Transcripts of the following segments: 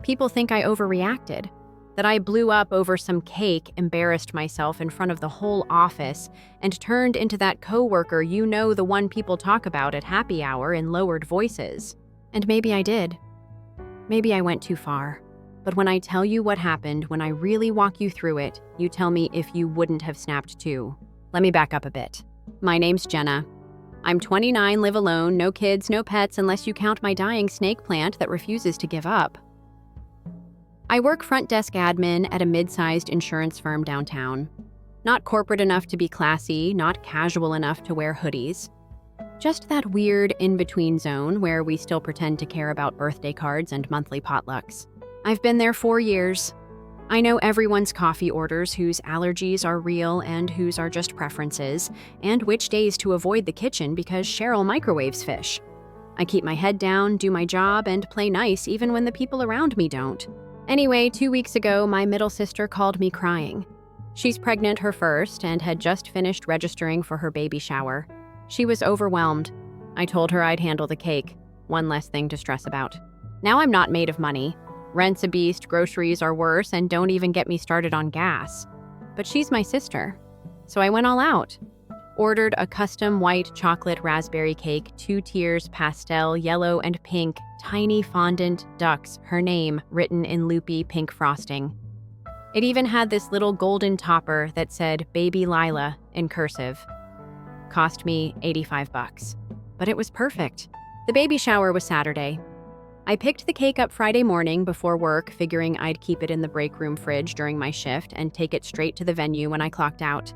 People think I overreacted, that I blew up over some cake, embarrassed myself in front of the whole office, and turned into that coworker, the one people talk about at happy hour in lowered voices. And maybe I did. Maybe I went too far. But when I tell you what happened, when I really walk you through it, you tell me if you wouldn't have snapped too. Let me back up a bit. My name's Jenna. I'm 29, live alone, no kids, no pets unless you count my dying snake plant that refuses to give up. I work front desk admin at a mid-sized insurance firm downtown. Not corporate enough to be classy, not casual enough to wear hoodies. Just that weird in-between zone where we still pretend to care about birthday cards and monthly potlucks. I've been there 4 years. I know everyone's coffee orders, whose allergies are real and whose are just preferences, and which days to avoid the kitchen because Cheryl microwaves fish. I keep my head down, do my job, and play nice even when the people around me don't. Anyway, 2 weeks ago, my middle sister called me crying. She's pregnant, her first, and had just finished registering for her baby shower. She was overwhelmed. I told her I'd handle the cake. One less thing to stress about. Now I'm not made of money. Rent's a beast, groceries are worse, and don't even get me started on gas. But she's my sister. So I went all out. Ordered a custom white chocolate raspberry cake, 2 tiers, pastel, yellow, and pink, tiny fondant ducks, her name written in loopy pink frosting. It even had this little golden topper that said Baby Lila in cursive. Cost me $85. But it was perfect. The baby shower was Saturday. I picked the cake up Friday morning before work, figuring I'd keep it in the break room fridge during my shift and take it straight to the venue when I clocked out.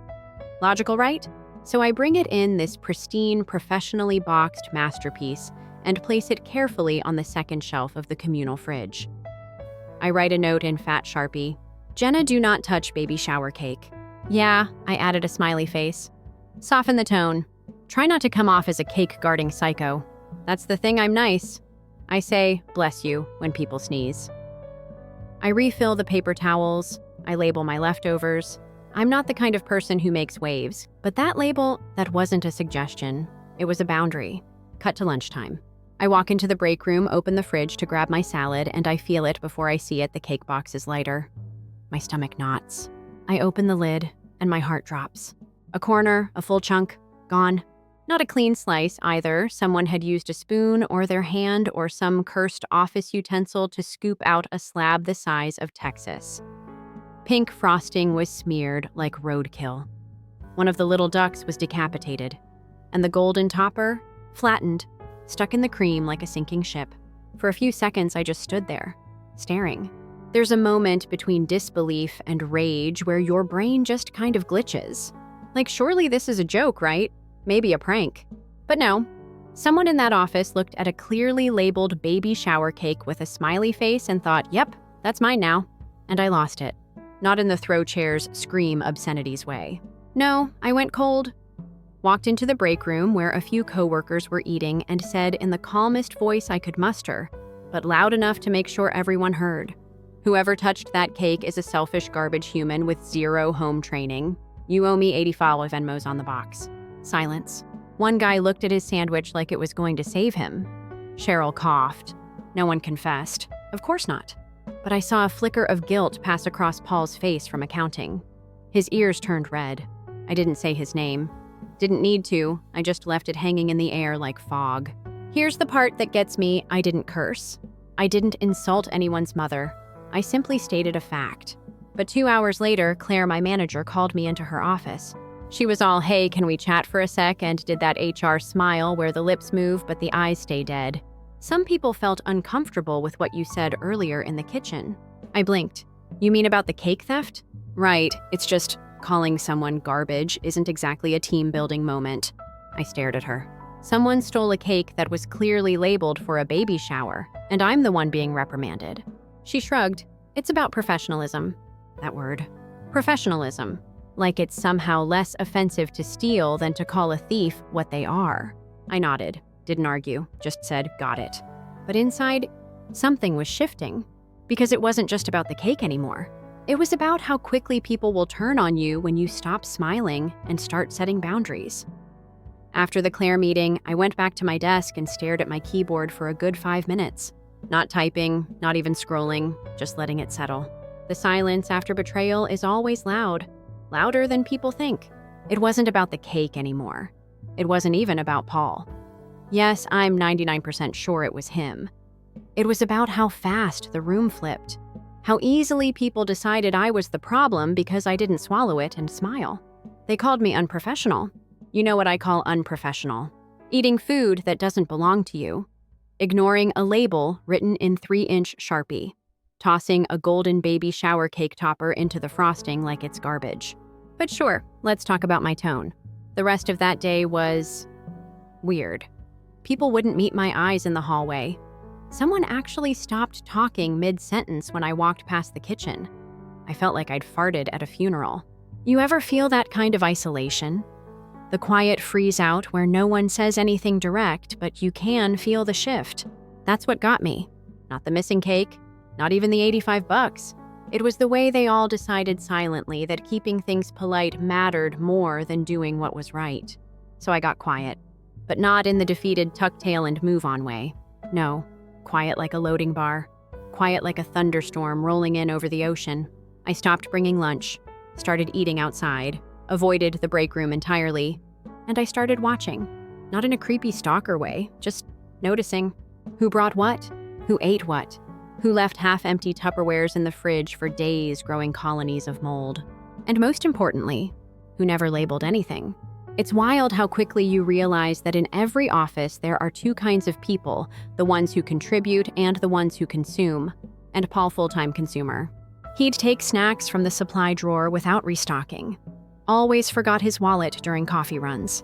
Logical, right? So I bring it in this pristine, professionally boxed masterpiece and place it carefully on the second shelf of the communal fridge. I write a note in fat Sharpie. Jenna, do not touch baby shower cake. Yeah, I added a smiley face. Soften the tone. Try not to come off as a cake-guarding psycho. That's the thing, I'm nice. I say, bless you, when people sneeze. I refill the paper towels. I label my leftovers. I'm not the kind of person who makes waves, but that label, that wasn't a suggestion. It was a boundary. Cut to lunchtime. I walk into the break room, open the fridge to grab my salad, and I feel it before I see it. The cake box is lighter. My stomach knots. I open the lid, and my heart drops. A corner, a full chunk, gone. Not a clean slice either. Someone had used a spoon or their hand or some cursed office utensil to scoop out a slab the size of Texas. Pink frosting was smeared like roadkill. One of the little ducks was decapitated, and the golden topper, flattened, stuck in the cream like a sinking ship. For a few seconds, I just stood there, staring. There's a moment between disbelief and rage where your brain just kind of glitches. Like, surely this is a joke, right? Maybe a prank. But no. Someone in that office looked at a clearly labeled baby shower cake with a smiley face and thought, yep, that's mine now. And I lost it. Not in the throw chairs, scream obscenities way. No, I went cold. Walked into the break room where a few coworkers were eating and said in the calmest voice I could muster, but loud enough to make sure everyone heard. Whoever touched that cake is a selfish garbage human with 0 home training. You owe me 85 Venmos on the box. Silence. One guy looked at his sandwich like it was going to save him. Cheryl coughed. No one confessed. Of course not. But I saw a flicker of guilt pass across Paul's face from accounting. His ears turned red. I didn't say his name. Didn't need to. I just left it hanging in the air like fog. Here's the part that gets me. I didn't curse. I didn't insult anyone's mother. I simply stated a fact. But 2 hours later, Claire, my manager, called me into her office. She was all, hey, can we chat for a sec, and did that HR smile where the lips move but the eyes stay dead. Some people felt uncomfortable with what you said earlier in the kitchen. I blinked. You mean about the cake theft? Right, it's just calling someone garbage isn't exactly a team-building moment. I stared at her. Someone stole a cake that was clearly labeled for a baby shower, and I'm the one being reprimanded. She shrugged. It's about professionalism. That word. Professionalism. Like it's somehow less offensive to steal than to call a thief what they are. I nodded, didn't argue, just said, got it. But inside, something was shifting. Because it wasn't just about the cake anymore. It was about how quickly people will turn on you when you stop smiling and start setting boundaries. After the Claire meeting, I went back to my desk and stared at my keyboard for a good 5 minutes. Not typing, not even scrolling, just letting it settle. The silence after betrayal is always loud, louder than people think. It wasn't about the cake anymore. It wasn't even about Paul. Yes, I'm 99% sure it was him. It was about how fast the room flipped, how easily people decided I was the problem because I didn't swallow it and smile. They called me unprofessional. You know what I call unprofessional. Eating food that doesn't belong to you. Ignoring a label written in 3-inch Sharpie. Tossing a golden baby shower cake topper into the frosting like it's garbage. But sure, let's talk about my tone. The rest of that day was weird. People wouldn't meet my eyes in the hallway. Someone actually stopped talking mid-sentence when I walked past the kitchen. I felt like I'd farted at a funeral. You ever feel that kind of isolation? The quiet freeze out where no one says anything direct, but you can feel the shift. That's what got me. Not the missing cake, not even the $85. It was the way they all decided silently that keeping things polite mattered more than doing what was right. So I got quiet, but not in the defeated tuck tail and move on way. No, quiet like a loading bar, quiet like a thunderstorm rolling in over the ocean. I stopped bringing lunch, started eating outside, avoided the break room entirely, and I started watching. Not in a creepy stalker way, just noticing who brought what, who ate what, who left half-empty Tupperwares in the fridge for days growing colonies of mold. And most importantly, who never labeled anything. It's wild how quickly you realize that in every office there are two kinds of people, the ones who contribute and the ones who consume. And Paul, full-time consumer. He'd take snacks from the supply drawer without restocking. Always forgot his wallet during coffee runs.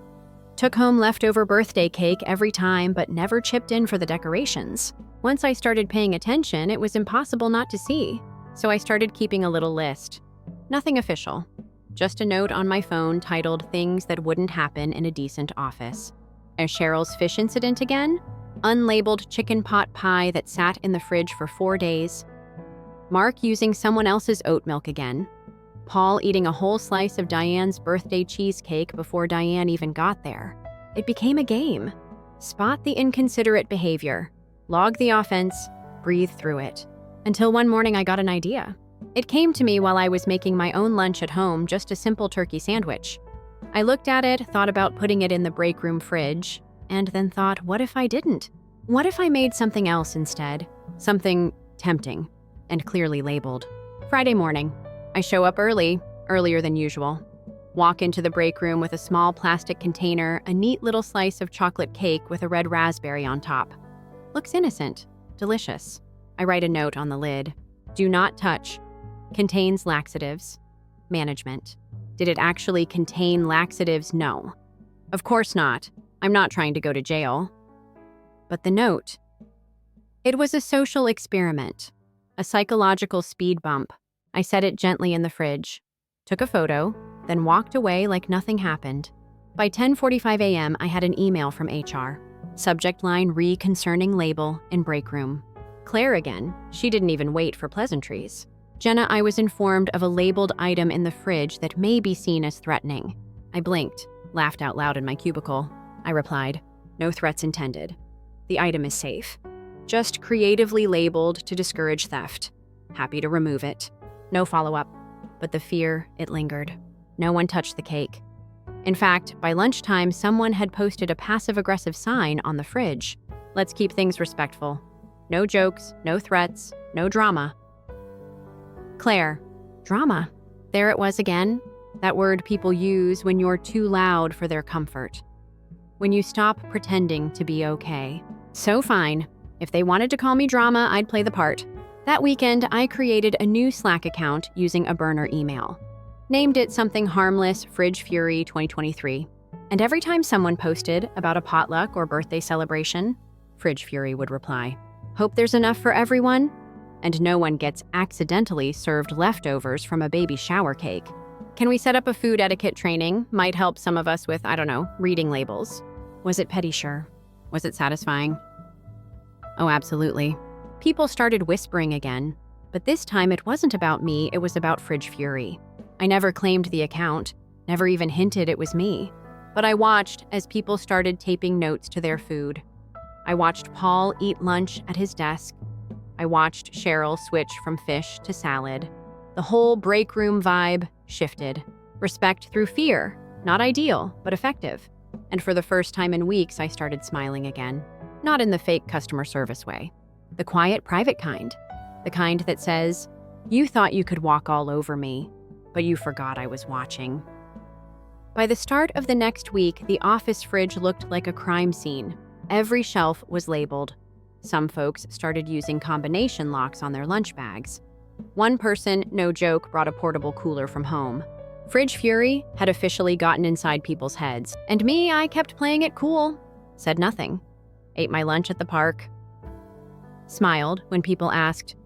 Took home leftover birthday cake every time but never chipped in for the decorations. Once I started paying attention, it was impossible not to see. So I started keeping a little list. Nothing official. Just a note on my phone titled Things That Wouldn't Happen in a Decent Office. A Cheryl's fish incident again? Unlabeled chicken pot pie that sat in the fridge for 4 days. Mark using someone else's oat milk again. Paul eating a whole slice of Diane's birthday cheesecake before Diane even got there. It became a game. Spot the inconsiderate behavior. Log the offense. Breathe through it. Until one morning I got an idea. It came to me while I was making my own lunch at home, just a simple turkey sandwich. I looked at it, thought about putting it in the break room fridge, and then thought, what if I didn't? What if I made something else instead? Something tempting and clearly labeled. Friday morning. I show up early, earlier than usual. Walk into the break room with a small plastic container, a neat little slice of chocolate cake with a red raspberry on top. Looks innocent, delicious. I write a note on the lid. Do not touch. Contains laxatives. Management. Did it actually contain laxatives? No. Of course not. I'm not trying to go to jail. But the note. It was a social experiment. A psychological speed bump. I set it gently in the fridge. Took a photo, then walked away like nothing happened. By 10:45 a.m., I had an email from HR. Subject line concerning label in break room. Claire again. She didn't even wait for pleasantries. Jenna, I was informed of a labeled item in the fridge that may be seen as threatening. I blinked, laughed out loud in my cubicle. I replied, no threats intended. The item is safe. Just creatively labeled to discourage theft. Happy to remove it. No follow-up. But the fear, it lingered. No one touched the cake. In fact, by lunchtime, someone had posted a passive-aggressive sign on the fridge. Let's keep things respectful. No jokes, no threats, no drama. Claire. Drama. There it was again. That word people use when you're too loud for their comfort. When you stop pretending to be okay. So fine. If they wanted to call me drama, I'd play the part. That weekend, I created a new Slack account using a burner email. Named it something harmless, Fridge Fury 2023. And every time someone posted about a potluck or birthday celebration, Fridge Fury would reply, hope there's enough for everyone, and no one gets accidentally served leftovers from a baby shower cake. Can we set up a food etiquette training? Might help some of us with, reading labels. Was it petty? Sure. Was it satisfying? Oh, absolutely. People started whispering again, but this time it wasn't about me, it was about Fridge Fury. I never claimed the account, never even hinted it was me. But I watched as people started taping notes to their food. I watched Paul eat lunch at his desk, I watched Cheryl switch from fish to salad. The whole break room vibe shifted. Respect through fear. Not ideal, but effective. And for the first time in weeks, I started smiling again. Not in the fake customer service way. The quiet, private kind. The kind that says, "You thought you could walk all over me, but you forgot I was watching." By the start of the next week, the office fridge looked like a crime scene. Every shelf was labeled. Some folks started using combination locks on their lunch bags. One person, no joke, brought a portable cooler from home. Fridge fury had officially gotten inside people's heads. And me, I kept playing it cool. Said nothing. Ate my lunch at the park. Smiled when people asked,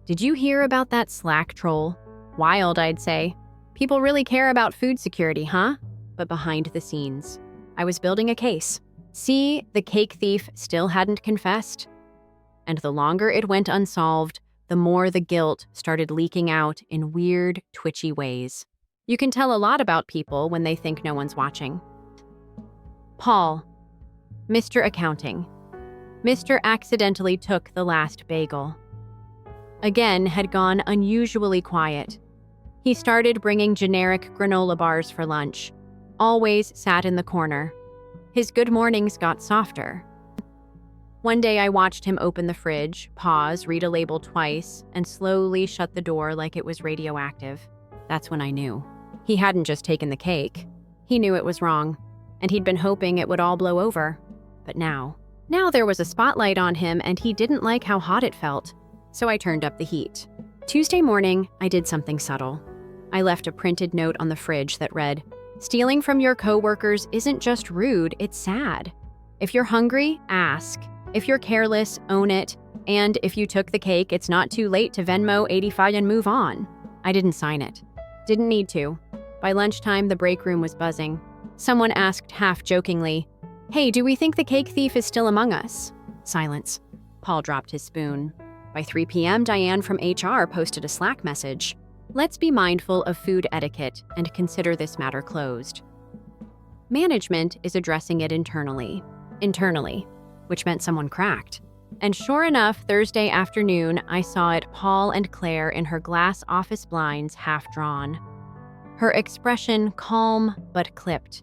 "Did you hear about that Slack troll?" Wild, I'd say. People really care about food security, huh? But behind the scenes, I was building a case. See, the cake thief still hadn't confessed. And the longer it went unsolved, the more the guilt started leaking out in weird, twitchy ways. You can tell a lot about people when they think no one's watching. Paul. Mr. Accounting. Mr. accidentally took the last bagel. Again, had gone unusually quiet. He started bringing generic granola bars for lunch. Always sat in the corner. His good mornings got softer. One day I watched him open the fridge, pause, read a label twice, and slowly shut the door like it was radioactive. That's when I knew. He hadn't just taken the cake. He knew it was wrong, and he'd been hoping it would all blow over. But now there was a spotlight on him, and he didn't like how hot it felt. So I turned up the heat. Tuesday morning, I did something subtle. I left a printed note on the fridge that read, "Stealing from your coworkers isn't just rude, it's sad. If you're hungry, ask. If you're careless, own it. And if you took the cake, it's not too late to Venmo 85 and move on." I didn't sign it. Didn't need to. By lunchtime, the break room was buzzing. Someone asked half-jokingly, "Hey, do we think the cake thief is still among us?" Silence. Paul dropped his spoon. By 3 p.m., Diane from HR posted a Slack message. "Let's be mindful of food etiquette and consider this matter closed." Management is addressing it internally, which meant someone cracked. And sure enough, Thursday afternoon, I saw it Paul and Claire in her glass office blinds half drawn. Her expression calm but clipped.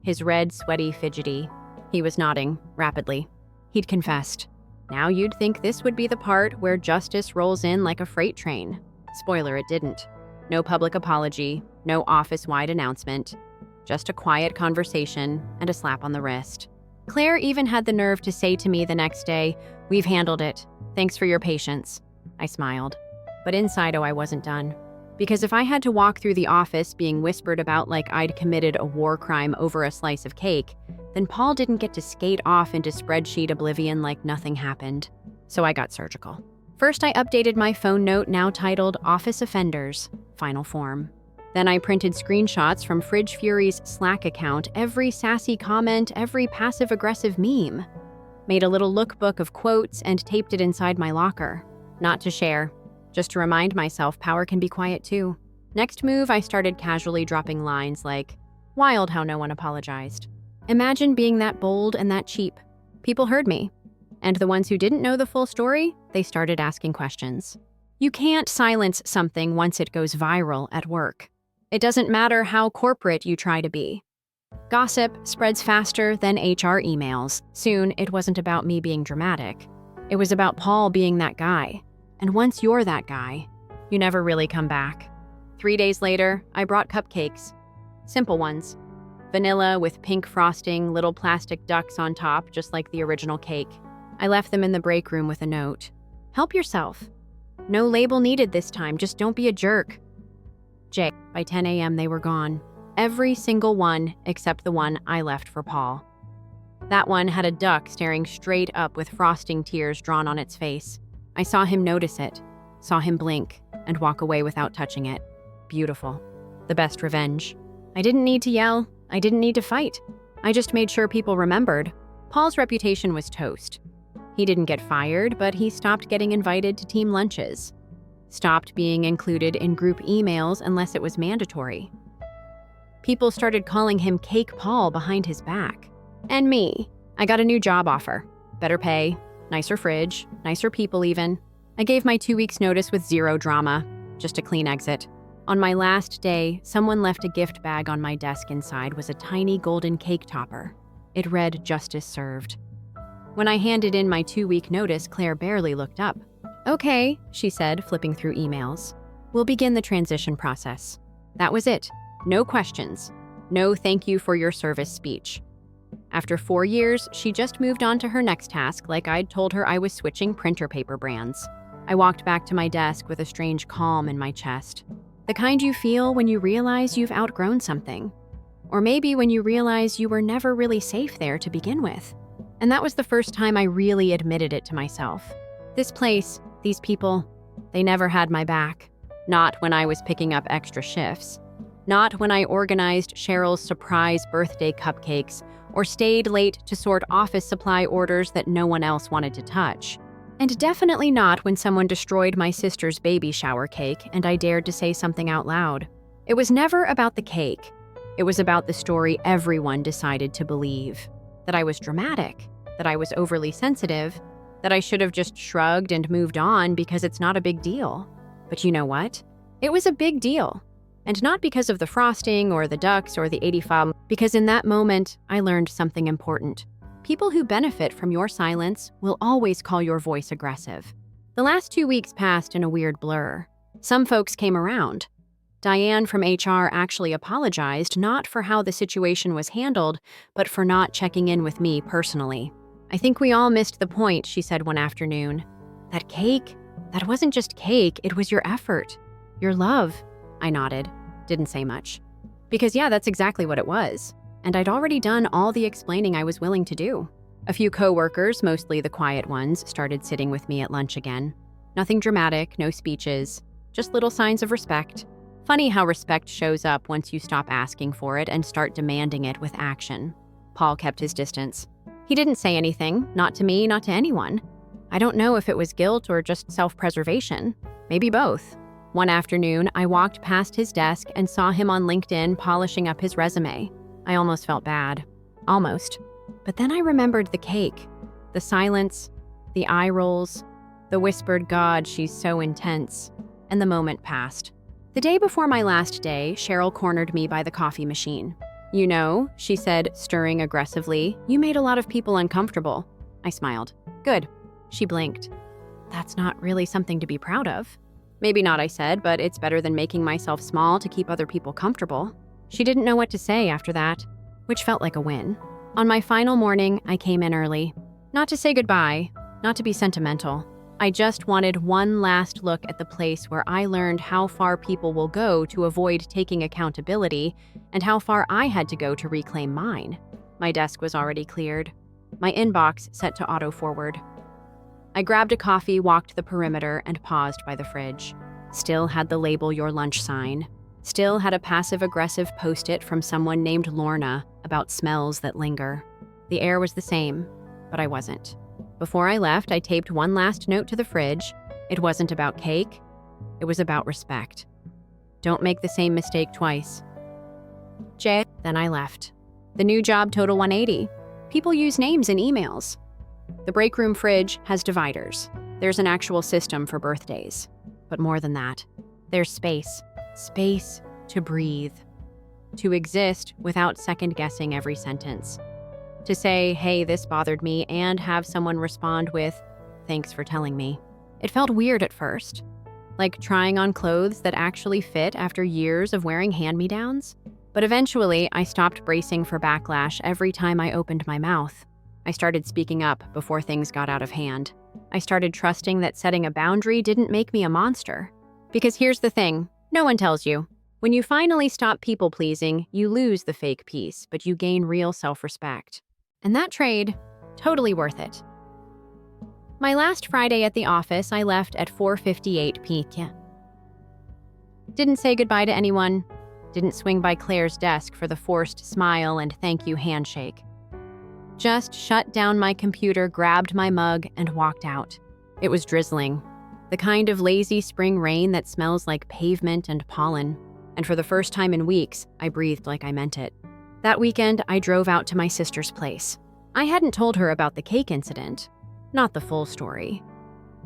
His red, sweaty, fidgety. He was nodding, rapidly. He'd confessed. Now you'd think this would be the part where justice rolls in like a freight train. Spoiler, it didn't. No public apology, no office-wide announcement. Just a quiet conversation and a slap on the wrist. Claire even had the nerve to say to me the next day, "We've handled it. Thanks for your patience." I smiled. But inside, I wasn't done. Because if I had to walk through the office being whispered about like I'd committed a war crime over a slice of cake, then Paul didn't get to skate off into spreadsheet oblivion like nothing happened. So I got surgical. First, I updated my phone note now titled Office Offenders, Final Form. Then I printed screenshots from Fridge Fury's Slack account, every sassy comment, every passive-aggressive meme. Made a little lookbook of quotes and taped it inside my locker. Not to share, just to remind myself power can be quiet too. Next move, I started casually dropping lines like, "Wild how no one apologized." Imagine being that bold and that cheap. People heard me. And the ones who didn't know the full story, they started asking questions. You can't silence something once it goes viral at work. It doesn't matter how corporate you try to be. Gossip spreads faster than HR emails. Soon, it wasn't about me being dramatic. It was about Paul being that guy. And once you're that guy, you never really come back. 3 days later, I brought cupcakes. Simple ones. Vanilla with pink frosting, little plastic ducks on top, just like the original cake. I left them in the break room with a note. Help yourself. No label needed this time, just don't be a jerk. By 10 a.m. they were gone. Every single one except the one I left for Paul. That one had a duck staring straight up with frosting tears drawn on its face. I saw him notice it, saw him blink, and walk away without touching it. Beautiful. The best revenge. I didn't need to yell. I didn't need to fight. I just made sure people remembered. Paul's reputation was toast. He didn't get fired, but he stopped getting invited to team lunches. Stopped being included in group emails unless it was mandatory. People started calling him Cake Paul behind his back. And me. I got a new job offer. Better pay, nicer fridge, nicer people even. I gave my 2 weeks notice with zero drama, just a clean exit. On my last day, someone left a gift bag on my desk. Inside was a tiny golden cake topper. It read, "Justice served." When I handed in my 2-week notice, Claire barely looked up. "Okay," she said, flipping through emails. "We'll begin the transition process." That was it. No questions. No thank you for your service speech. After 4 years, she just moved on to her next task like I'd told her I was switching printer paper brands. I walked back to my desk with a strange calm in my chest. The kind you feel when you realize you've outgrown something. Or maybe when you realize you were never really safe there to begin with. And that was the first time I really admitted it to myself. This place, these people, they never had my back. Not when I was picking up extra shifts. Not when I organized Cheryl's surprise birthday cupcakes or stayed late to sort office supply orders that no one else wanted to touch. And definitely not when someone destroyed my sister's baby shower cake and I dared to say something out loud. It was never about the cake. It was about the story everyone decided to believe. That I was dramatic, that I was overly sensitive, that I should have just shrugged and moved on because it's not a big deal. But you know what? It was a big deal. And not because of the frosting or the ducks or the 85, because in that moment, I learned something important. People who benefit from your silence will always call your voice aggressive. The last 2 weeks passed in a weird blur. Some folks came around. Diane from HR actually apologized not for how the situation was handled, but for not checking in with me personally. "I think we all missed the point," she said one afternoon. "That cake, that wasn't just cake, it was your effort. Your love." I nodded, didn't say much. Because yeah, that's exactly what it was. And I'd already done all the explaining I was willing to do. A few coworkers, mostly the quiet ones, started sitting with me at lunch again. Nothing dramatic, no speeches, just little signs of respect. Funny how respect shows up once you stop asking for it and start demanding it with action. Paul kept his distance. He didn't say anything, not to me, not to anyone. I don't know if it was guilt or just self-preservation. Maybe both. One afternoon, I walked past his desk and saw him on LinkedIn polishing up his resume. I almost felt bad. Almost. But then I remembered the cake, the silence, the eye rolls, the whispered, "God, she's so intense," and the moment passed. The day before my last day, Cheryl cornered me by the coffee machine. "You know," she said, stirring aggressively, "you made a lot of people uncomfortable." I smiled. "Good." She blinked. "That's not really something to be proud of." "Maybe not," I said, "but it's better than making myself small to keep other people comfortable." She didn't know what to say after that, which felt like a win. On my final morning, I came in early. Not to say goodbye, not to be sentimental. I just wanted one last look at the place where I learned how far people will go to avoid taking accountability and how far I had to go to reclaim mine. My desk was already cleared. My inbox set to auto-forward. I grabbed a coffee, walked the perimeter, and paused by the fridge. Still had the label "Your Lunch" sign. Still had a passive-aggressive post-it from someone named Lorna about smells that linger. The air was the same, but I wasn't. Before I left, I taped one last note to the fridge. It wasn't about cake. It was about respect. Don't make the same mistake twice. Then I left. The new job, Total 180. People use names in emails. The break room fridge has dividers. There's an actual system for birthdays. But more than that, there's space. Space to breathe. To exist without second-guessing every sentence. To say, "Hey, this bothered me," and have someone respond with, "Thanks for telling me." It felt weird at first. Like trying on clothes that actually fit after years of wearing hand-me-downs. But eventually, I stopped bracing for backlash every time I opened my mouth. I started speaking up before things got out of hand. I started trusting that setting a boundary didn't make me a monster. Because here's the thing, no one tells you. When you finally stop people-pleasing, you lose the fake peace, but you gain real self-respect. And that trade, totally worth it. My last Friday at the office, I left at 4:58 p.m. Didn't say goodbye to anyone. Didn't swing by Claire's desk for the forced smile and thank you handshake. Just shut down my computer, grabbed my mug, and walked out. It was drizzling. The kind of lazy spring rain that smells like pavement and pollen. And for the first time in weeks, I breathed like I meant it. That weekend, I drove out to my sister's place. I hadn't told her about the cake incident. Not the full story.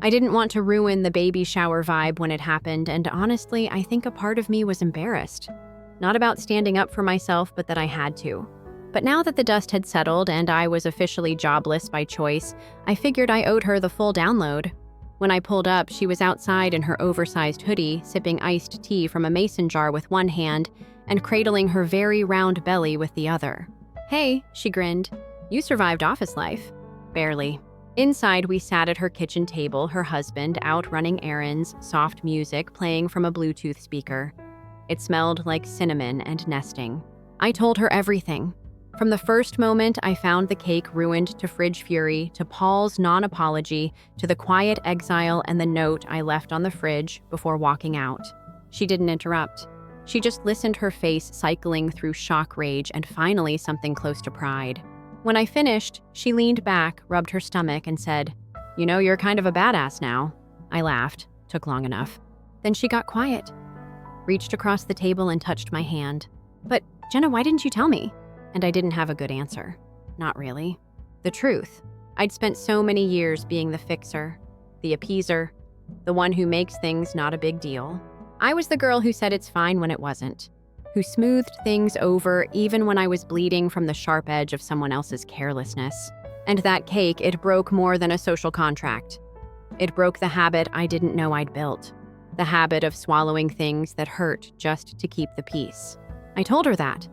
I didn't want to ruin the baby shower vibe when it happened, and honestly, I think a part of me was embarrassed. Not about standing up for myself, but that I had to. But now that the dust had settled and I was officially jobless by choice, I figured I owed her the full download. When I pulled up, she was outside in her oversized hoodie, sipping iced tea from a mason jar with one hand and cradling her very round belly with the other. "Hey," she grinned. "You survived office life." "Barely." Inside, we sat at her kitchen table, her husband out running errands, soft music playing from a Bluetooth speaker. It smelled like cinnamon and nesting. I told her everything. From the first moment I found the cake ruined to fridge fury, to Paul's non-apology, to the quiet exile and the note I left on the fridge before walking out. She didn't interrupt. She just listened, her face cycling through shock, rage, and finally something close to pride. When I finished, she leaned back, rubbed her stomach, and said, "You know, you're kind of a badass now." I laughed. Took long enough. Then she got quiet, reached across the table and touched my hand. "But, Jenna, why didn't you tell me?" And I didn't have a good answer. Not really. The truth. I'd spent so many years being the fixer, the appeaser, the one who makes things not a big deal. I was the girl who said it's fine when it wasn't, who smoothed things over even when I was bleeding from the sharp edge of someone else's carelessness. And that cake, it broke more than a social contract. It broke the habit I didn't know I'd built, the habit of swallowing things that hurt just to keep the peace. I told her that.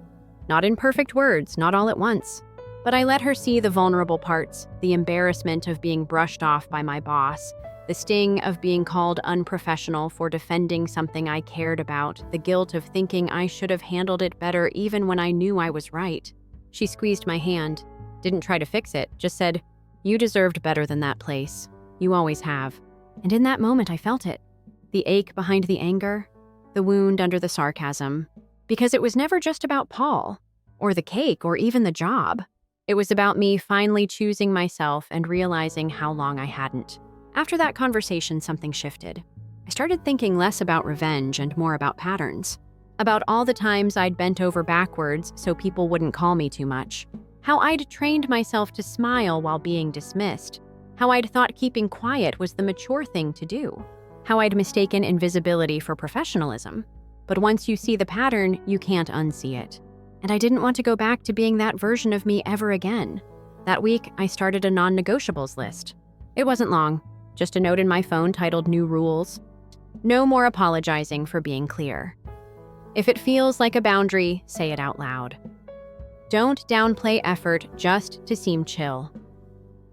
Not in perfect words, not all at once. But I let her see the vulnerable parts, the embarrassment of being brushed off by my boss, the sting of being called unprofessional for defending something I cared about, the guilt of thinking I should have handled it better even when I knew I was right. She squeezed my hand, didn't try to fix it, just said, "You deserved better than that place. You always have." And in that moment I felt it. The ache behind the anger, the wound under the sarcasm. Because it was never just about Paul, or the cake, or even the job. It was about me finally choosing myself and realizing how long I hadn't. After that conversation, something shifted. I started thinking less about revenge and more about patterns. About all the times I'd bent over backwards so people wouldn't call me too much. How I'd trained myself to smile while being dismissed. How I'd thought keeping quiet was the mature thing to do. How I'd mistaken invisibility for professionalism. But once you see the pattern, you can't unsee it. And I didn't want to go back to being that version of me ever again. That week, I started a non-negotiables list. It wasn't long, just a note in my phone titled "New Rules." No more apologizing for being clear. If it feels like a boundary, say it out loud. Don't downplay effort just to seem chill.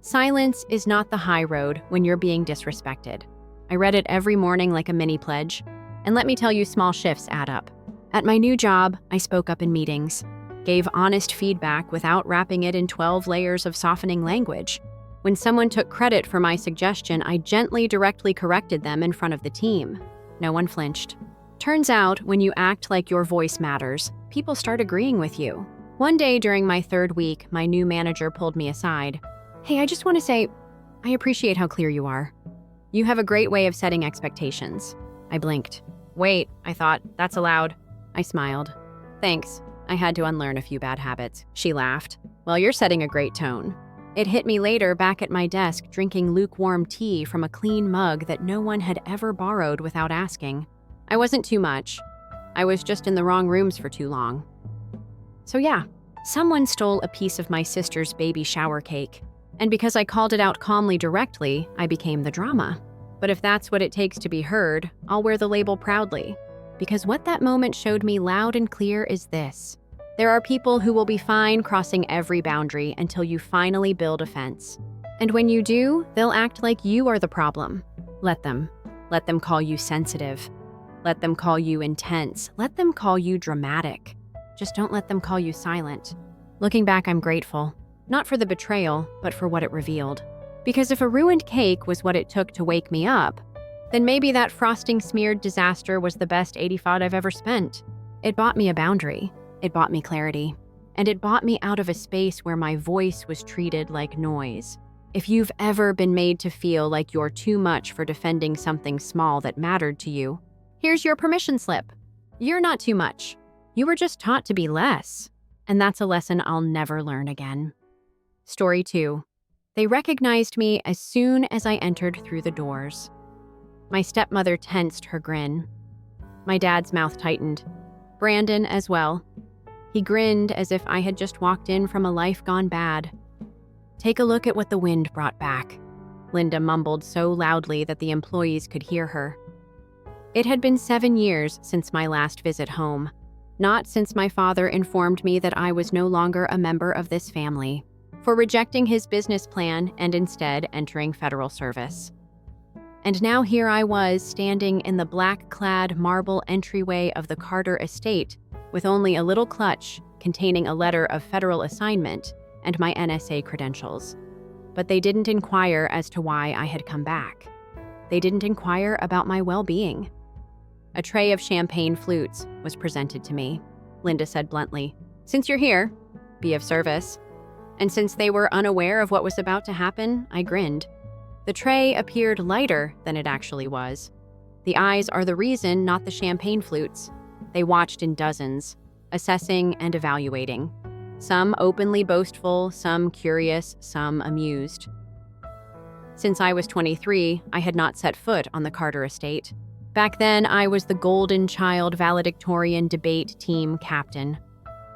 Silence is not the high road when you're being disrespected. I read it every morning like a mini pledge. And let me tell you, small shifts add up. At my new job, I spoke up in meetings, gave honest feedback without wrapping it in 12 layers of softening language. When someone took credit for my suggestion, I gently, directly corrected them in front of the team. No one flinched. Turns out, when you act like your voice matters, people start agreeing with you. One day during my third week, my new manager pulled me aside. "Hey, I just want to say, I appreciate how clear you are. You have a great way of setting expectations." I blinked. "Wait," I thought, "that's allowed." I smiled. "Thanks. I had to unlearn a few bad habits." She laughed. "Well, you're setting a great tone." It hit me later back at my desk drinking lukewarm tea from a clean mug that no one had ever borrowed without asking. I wasn't too much. I was just in the wrong rooms for too long. So yeah, someone stole a piece of my sister's baby shower cake. And because I called it out calmly directly, I became the drama. But if that's what it takes to be heard, I'll wear the label proudly. Because what that moment showed me loud and clear is this. There are people who will be fine crossing every boundary until you finally build a fence. And when you do, they'll act like you are the problem. Let them. Let them call you sensitive. Let them call you intense. Let them call you dramatic. Just don't let them call you silent. Looking back, I'm grateful. Not for the betrayal, but for what it revealed. Because if a ruined cake was what it took to wake me up, then maybe that frosting-smeared disaster was the best 85 I've ever spent. It bought me a boundary. It bought me clarity. And it bought me out of a space where my voice was treated like noise. If you've ever been made to feel like you're too much for defending something small that mattered to you, here's your permission slip. You're not too much. You were just taught to be less. And that's a lesson I'll never learn again. Story 2. They recognized me as soon as I entered through the doors. My stepmother tensed her grin. My dad's mouth tightened. Brandon as well. He grinned as if I had just walked in from a life gone bad. "Take a look at what the wind brought back," Linda mumbled so loudly that the employees could hear her. It had been 7 years since my last visit home, not since my father informed me that I was no longer a member of this family, for rejecting his business plan and instead entering federal service. And now here I was standing in the black-clad marble entryway of the Carter estate with only a little clutch containing a letter of federal assignment and my NSA credentials. But they didn't inquire as to why I had come back. They didn't inquire about my well-being. A tray of champagne flutes was presented to me. Linda said bluntly, "Since you're here, be of service." And since they were unaware of what was about to happen, I grinned. The tray appeared lighter than it actually was. The eyes are the reason, not the champagne flutes. They watched in dozens, assessing and evaluating. Some openly boastful, some curious, some amused. Since I was 23, I had not set foot on the Carter estate. Back then, I was the golden child valedictorian debate team captain.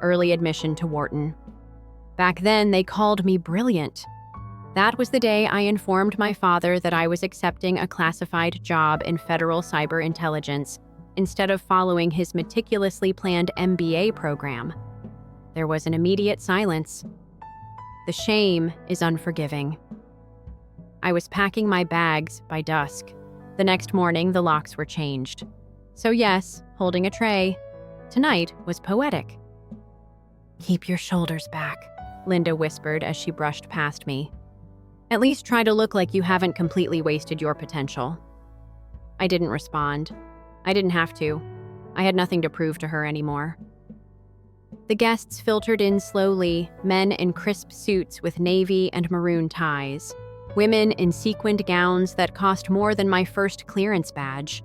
Early admission to Wharton. Back then, they called me brilliant. That was the day I informed my father that I was accepting a classified job in federal cyber intelligence instead of following his meticulously planned MBA program. There was an immediate silence. The shame is unforgiving. I was packing my bags by dusk. The next morning, the locks were changed. So yes, holding a tray, tonight was poetic. "Keep your shoulders back," Linda whispered as she brushed past me. "At least try to look like you haven't completely wasted your potential." I didn't respond. I didn't have to. I had nothing to prove to her anymore. The guests filtered in slowly, men in crisp suits with navy and maroon ties, women in sequined gowns that cost more than my first clearance badge.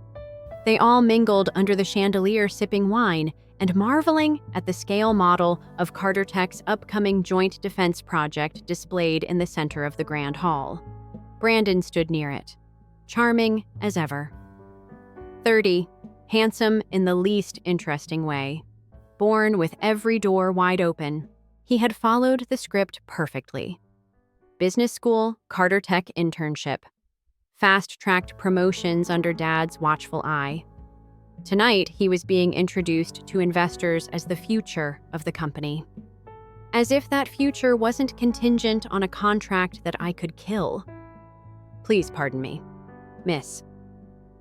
They all mingled under the chandelier sipping wine and marveling at the scale model of Carter Tech's upcoming joint defense project displayed in the center of the grand hall. Brandon stood near it, charming as ever. 30, handsome in the least interesting way. Born with every door wide open, he had followed the script perfectly. Business school, Carter Tech internship. Fast-tracked promotions under Dad's watchful eye. Tonight, he was being introduced to investors as the future of the company. As if that future wasn't contingent on a contract that I could kill. Please pardon me, miss.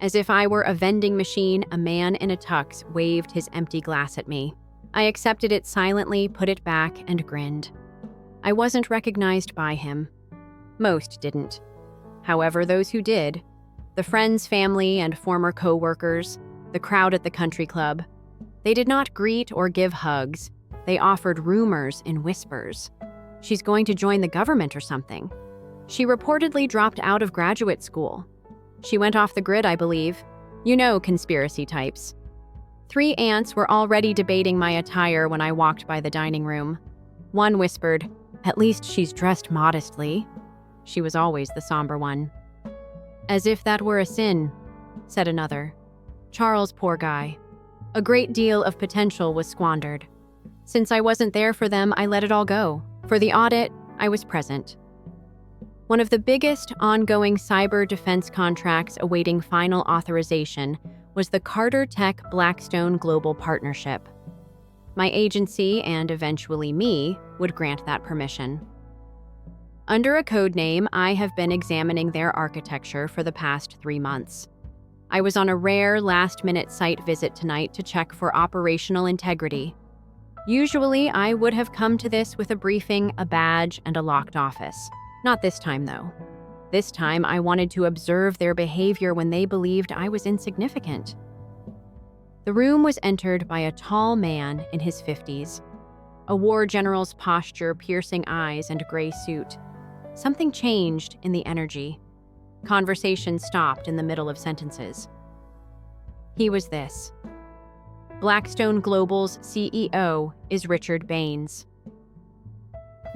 As if I were a vending machine, a man in a tux waved his empty glass at me. I accepted it silently, put it back, and grinned. I wasn't recognized by him. Most didn't. However, those who did, the friends, family, and former co-workers, the crowd at the country club, they did not greet or give hugs. They offered rumors in whispers. She's going to join the government or something. She reportedly dropped out of graduate school. She went off the grid, I believe. You know, conspiracy types. 3 aunts were already debating my attire when I walked by the dining room. One whispered, "At least she's dressed modestly." She was always the somber one. "As if that were a sin," said another. "Charles, poor guy. A great deal of potential was squandered. Since I wasn't there for them, I let it all go. For the audit, I was present." One of the biggest ongoing cyber defense contracts awaiting final authorization was the Carter Tech Blackstone Global Partnership. My agency, and eventually me, would grant that permission. Under a code name, I have been examining their architecture for the past 3 months. I was on a rare last-minute site visit tonight to check for operational integrity. Usually, I would have come to this with a briefing, a badge, and a locked office. Not this time, though. This time, I wanted to observe their behavior when they believed I was insignificant. The room was entered by a tall man in his 50s. A war general's posture, piercing eyes, and gray suit. Something changed in the energy. Conversation stopped in the middle of sentences. He was this. Blackstone Global's CEO is Richard Baines.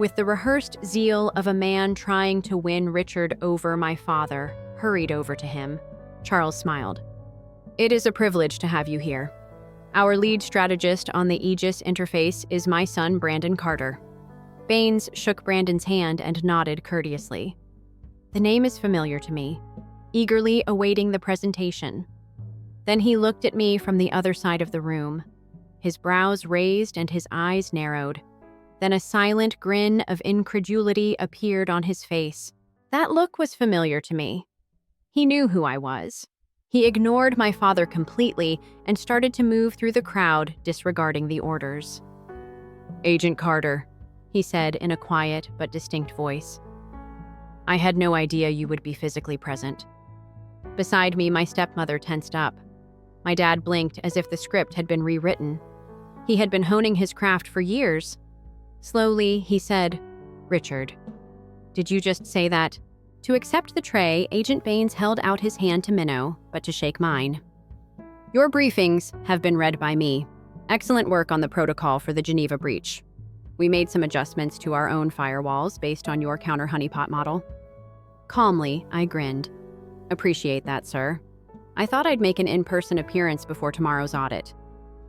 with the rehearsed zeal of a man trying to win Richard over, my father hurried over to him. Charles smiled. "It is a privilege to have you here. Our lead strategist on the Aegis interface is my son, Brandon Carter." Baines shook Brandon's hand and nodded courteously. The name is familiar to me, eagerly awaiting the presentation. Then he looked at me from the other side of the room. His brows raised and his eyes narrowed. Then a silent grin of incredulity appeared on his face. That look was familiar to me. He knew who I was. He ignored my father completely and started to move through the crowd, disregarding the orders. "Agent Carter," he said in a quiet but distinct voice. "I had no idea you would be physically present." Beside me, my stepmother tensed up. My dad blinked as if the script had been rewritten. He had been honing his craft for years. Slowly, he said, "Richard, did you just say that?" To accept the tray, Agent Baines held out his hand to Minnow, but to shake mine. "Your briefings have been read by me. Excellent work on the protocol for the Geneva breach. We made some adjustments to our own firewalls based on your counter honeypot model." Calmly, I grinned. "Appreciate that, sir. I thought I'd make an in-person appearance before tomorrow's audit.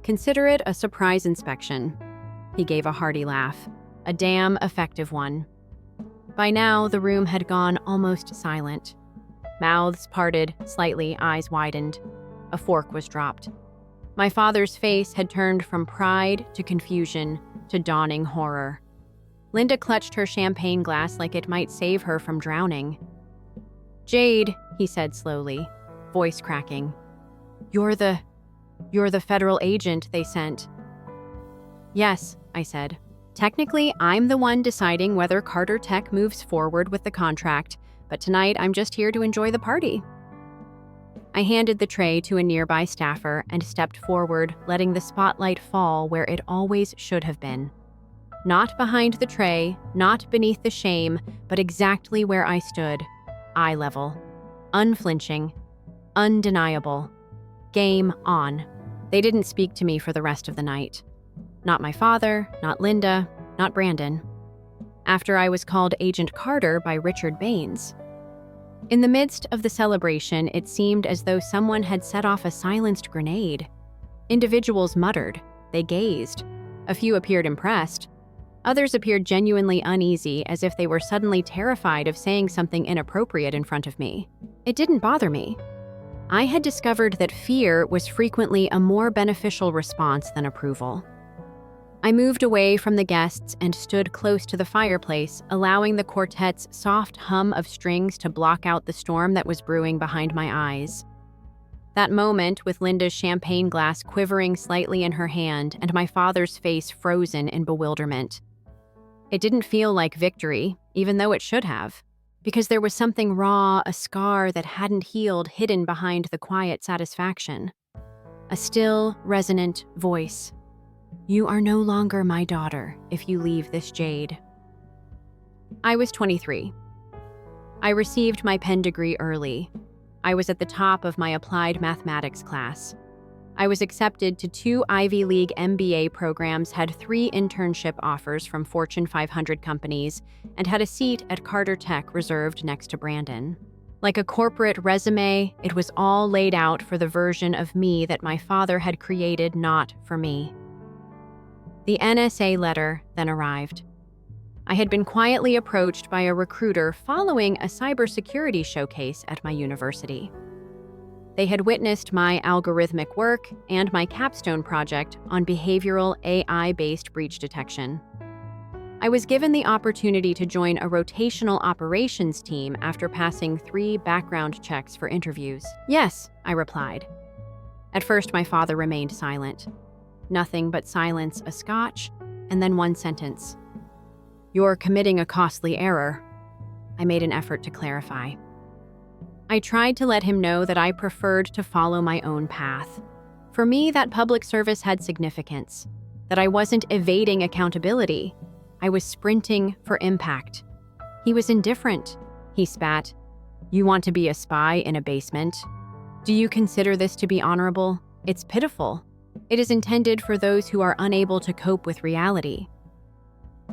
Consider it a surprise inspection." He gave a hearty laugh, a damn effective one. By now, the room had gone almost silent. Mouths parted, slightly, eyes widened. A fork was dropped. My father's face had turned from pride to confusion to dawning horror. Linda clutched her champagne glass like it might save her from drowning. "Jade," he said slowly, voice cracking. You're the federal agent they sent." "Yes," I said. "Technically, I'm the one deciding whether Carter Tech moves forward with the contract, but tonight I'm just here to enjoy the party." I handed the tray to a nearby staffer and stepped forward, letting the spotlight fall where it always should have been. Not behind the tray, not beneath the shame, but exactly where I stood. Eye level. Unflinching. Undeniable. Game on. They didn't speak to me for the rest of the night. Not my father, not Linda, not Brandon. After I was called Agent Carter by Richard Baines. In the midst of the celebration, it seemed as though someone had set off a silenced grenade. Individuals muttered. They gazed. A few appeared impressed. Others appeared genuinely uneasy, as if they were suddenly terrified of saying something inappropriate in front of me. It didn't bother me. I had discovered that fear was frequently a more beneficial response than approval. I moved away from the guests and stood close to the fireplace, allowing the quartet's soft hum of strings to block out the storm that was brewing behind my eyes. That moment, with Linda's champagne glass quivering slightly in her hand and my father's face frozen in bewilderment. It didn't feel like victory, even though it should have, because there was something raw, a scar that hadn't healed hidden behind the quiet satisfaction. A still, resonant voice. "You are no longer my daughter if you leave this jade." I was 23. I received my Penn degree early. I was at the top of my applied mathematics class. I was accepted to 2 Ivy League MBA programs, had 3 internship offers from Fortune 500 companies, and had a seat at Carter Tech reserved next to Brandon. Like a corporate resume, it was all laid out for the version of me that my father had created, not for me. The NSA letter then arrived. I had been quietly approached by a recruiter following a cybersecurity showcase at my university. They had witnessed my algorithmic work and my capstone project on behavioral AI-based breach detection. I was given the opportunity to join a rotational operations team after passing 3 background checks for interviews. "Yes," I replied. At first, my father remained silent. Nothing but silence, a scotch, and then one sentence. "You're committing a costly error." I made an effort to clarify. I tried to let him know that I preferred to follow my own path. For me, that public service had significance, that I wasn't evading accountability. I was sprinting for impact. He was indifferent. He spat. "You want to be a spy in a basement? Do you consider this to be honorable? It's pitiful. It is intended for those who are unable to cope with reality."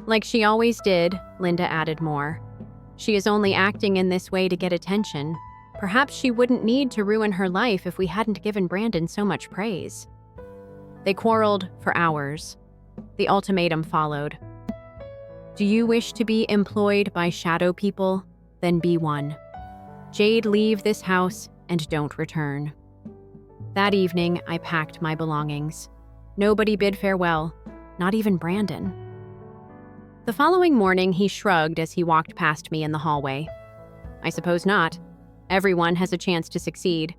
Like she always did, Linda added more. She is only acting in this way to get attention. Perhaps she wouldn't need to ruin her life if we hadn't given Brandon so much praise. They quarreled for hours. The ultimatum followed. Do you wish to be employed by shadow people? Then be one. Jade, leave this house and don't return. That evening, I packed my belongings. Nobody bid farewell, not even Brandon. The following morning, he shrugged as he walked past me in the hallway. I suppose not. Everyone has a chance to succeed.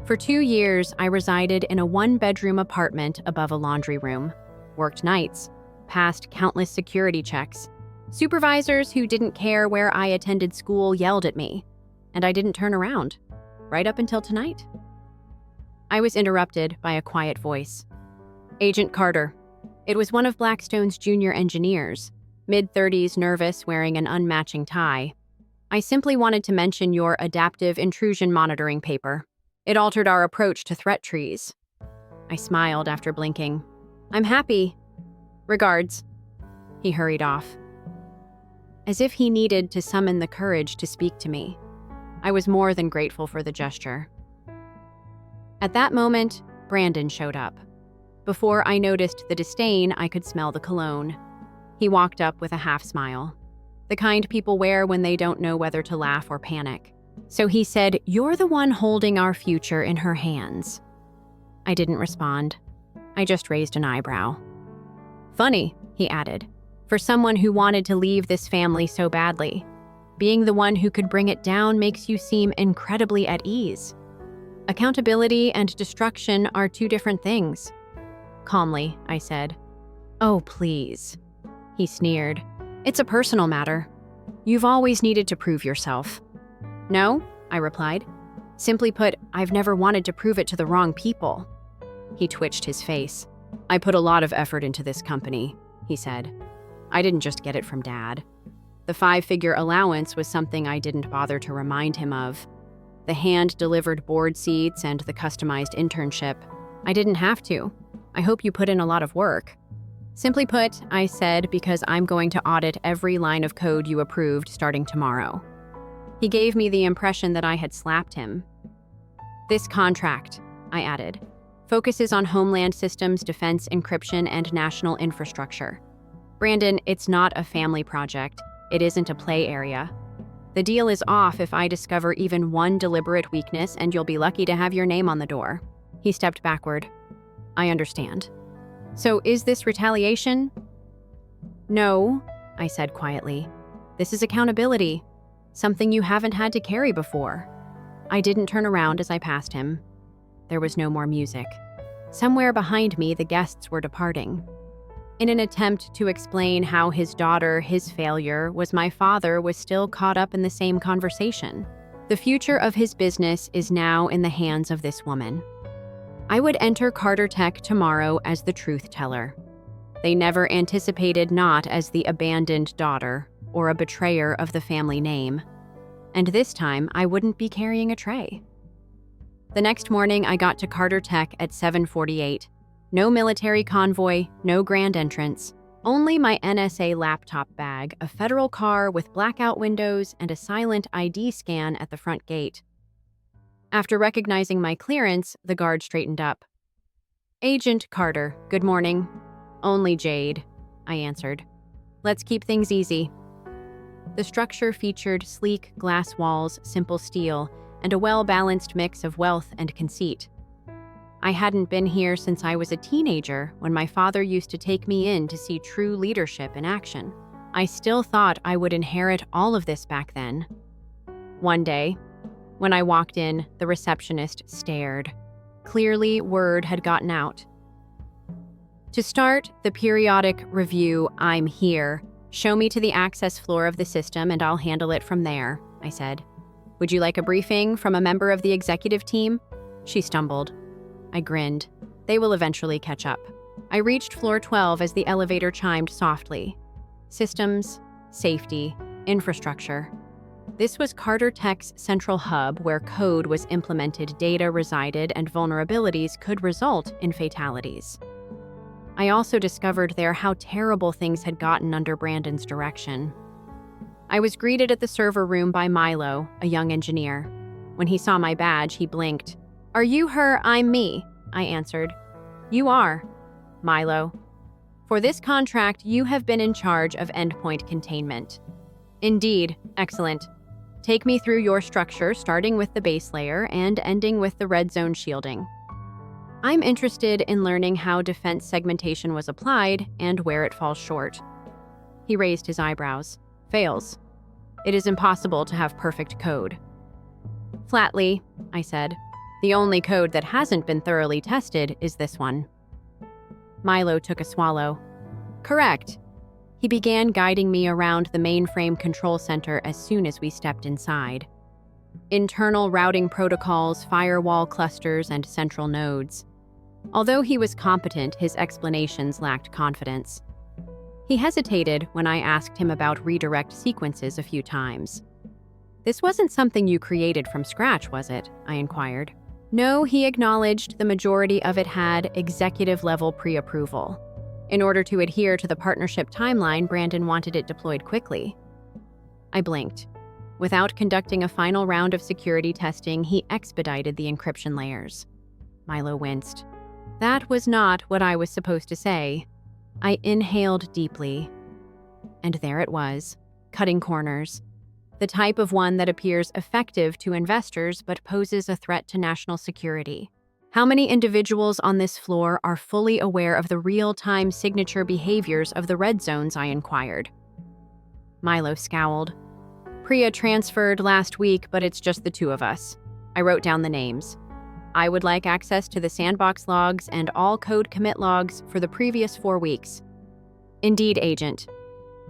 For 2 years, I resided in a one-bedroom apartment above a laundry room, worked nights, passed countless security checks. Supervisors who didn't care where I attended school yelled at me, and I didn't turn around, right up until tonight. I was interrupted by a quiet voice. Agent Carter. It was one of Blackstone's junior engineers, mid-30s, nervous, wearing an unmatching tie. I simply wanted to mention your adaptive intrusion monitoring paper. It altered our approach to threat trees. I smiled after blinking. I'm happy. Regards. He hurried off. As if he needed to summon the courage to speak to me. I was more than grateful for the gesture. At that moment, Brandon showed up. Before I noticed the disdain, I could smell the cologne. He walked up with a half smile. The kind people wear when they don't know whether to laugh or panic. So he said, "You're the one holding our future in her hands." I didn't respond. I just raised an eyebrow. Funny, he added, for someone who wanted to leave this family so badly. Being the one who could bring it down makes you seem incredibly at ease. Accountability and destruction are two different things. Calmly, I said. Oh, please. He sneered. It's a personal matter. You've always needed to prove yourself. No, I replied. Simply put, I've never wanted to prove it to the wrong people. He twitched his face. I put a lot of effort into this company, he said. I didn't just get it from Dad. The 5-figure allowance was something I didn't bother to remind him of. The hand-delivered board seats and the customized internship. I didn't have to. I hope you put in a lot of work. Simply put, I said, because I'm going to audit every line of code you approved starting tomorrow. He gave me the impression that I had slapped him. This contract, I added, focuses on homeland systems, defense, encryption, and national infrastructure. Brandon, it's not a family project. It isn't a play area. The deal is off if I discover even one deliberate weakness, and you'll be lucky to have your name on the door. He stepped backward. I understand. So is this retaliation? No, I said quietly. This is accountability, something you haven't had to carry before. I didn't turn around as I passed him. There was no more music. Somewhere behind me, the guests were departing. In an attempt to explain how his daughter, his failure, was my father, was still caught up in the same conversation. The future of his business is now in the hands of this woman. I would enter Carter Tech tomorrow as the truth teller. They never anticipated not as the abandoned daughter or a betrayer of the family name. And this time, I wouldn't be carrying a tray. The next morning, I got to Carter Tech at 7:48. No military convoy, no grand entrance, only my NSA laptop bag, a federal car with blackout windows, and a silent ID scan at the front gate. After recognizing my clearance, the guard straightened up. Agent Carter, good morning. Only Jade, I answered. Let's keep things easy. The structure featured sleek glass walls, simple steel, and a well-balanced mix of wealth and conceit. I hadn't been here since I was a teenager, when my father used to take me in to see true leadership in action. I still thought I would inherit all of this back then. One day, when I walked in, the receptionist stared. Clearly, word had gotten out. To start the periodic review, I'm here. Show me to the access floor of the system and I'll handle it from there, I said. Would you like a briefing from a member of the executive team? She stumbled. I grinned. They will eventually catch up. I reached floor 12 as the elevator chimed softly. Systems, safety, infrastructure. This was Carter Tech's central hub where code was implemented, data resided, and vulnerabilities could result in fatalities. I also discovered there how terrible things had gotten under Brandon's direction. I was greeted at the server room by Milo, a young engineer. When he saw my badge, he blinked. "Are you her? I'm me," I answered. "You are, Milo. For this contract, you have been in charge of endpoint containment." "Indeed, excellent. Take me through your structure, starting with the base layer and ending with the red zone shielding." I'm interested in learning how defense segmentation was applied and where it falls short. He raised his eyebrows. "Fails. It is impossible to have perfect code." "Flatly," I said. "The only code that hasn't been thoroughly tested is this one." Milo took a swallow. "Correct." He began guiding me around the mainframe control center as soon as we stepped inside. Internal routing protocols, firewall clusters, and central nodes. Although he was competent, his explanations lacked confidence. He hesitated when I asked him about redirect sequences a few times. "This wasn't something you created from scratch, was it?" I inquired. "No," he acknowledged. "The majority of it had executive-level pre-approval. In order to adhere to the partnership timeline, Brandon wanted it deployed quickly." I blinked. Without conducting a final round of security testing, he expedited the encryption layers. Milo winced. That was not what I was supposed to say. I inhaled deeply. And there it was, cutting corners. The type of one that appears effective to investors but poses a threat to national security. How many individuals on this floor are fully aware of the real-time signature behaviors of the red zones? I inquired. Milo scowled. "Priya transferred last week, but it's just the two of us." I wrote down the names. "I would like access to the sandbox logs and all code commit logs for the previous 4 weeks." "Indeed, Agent.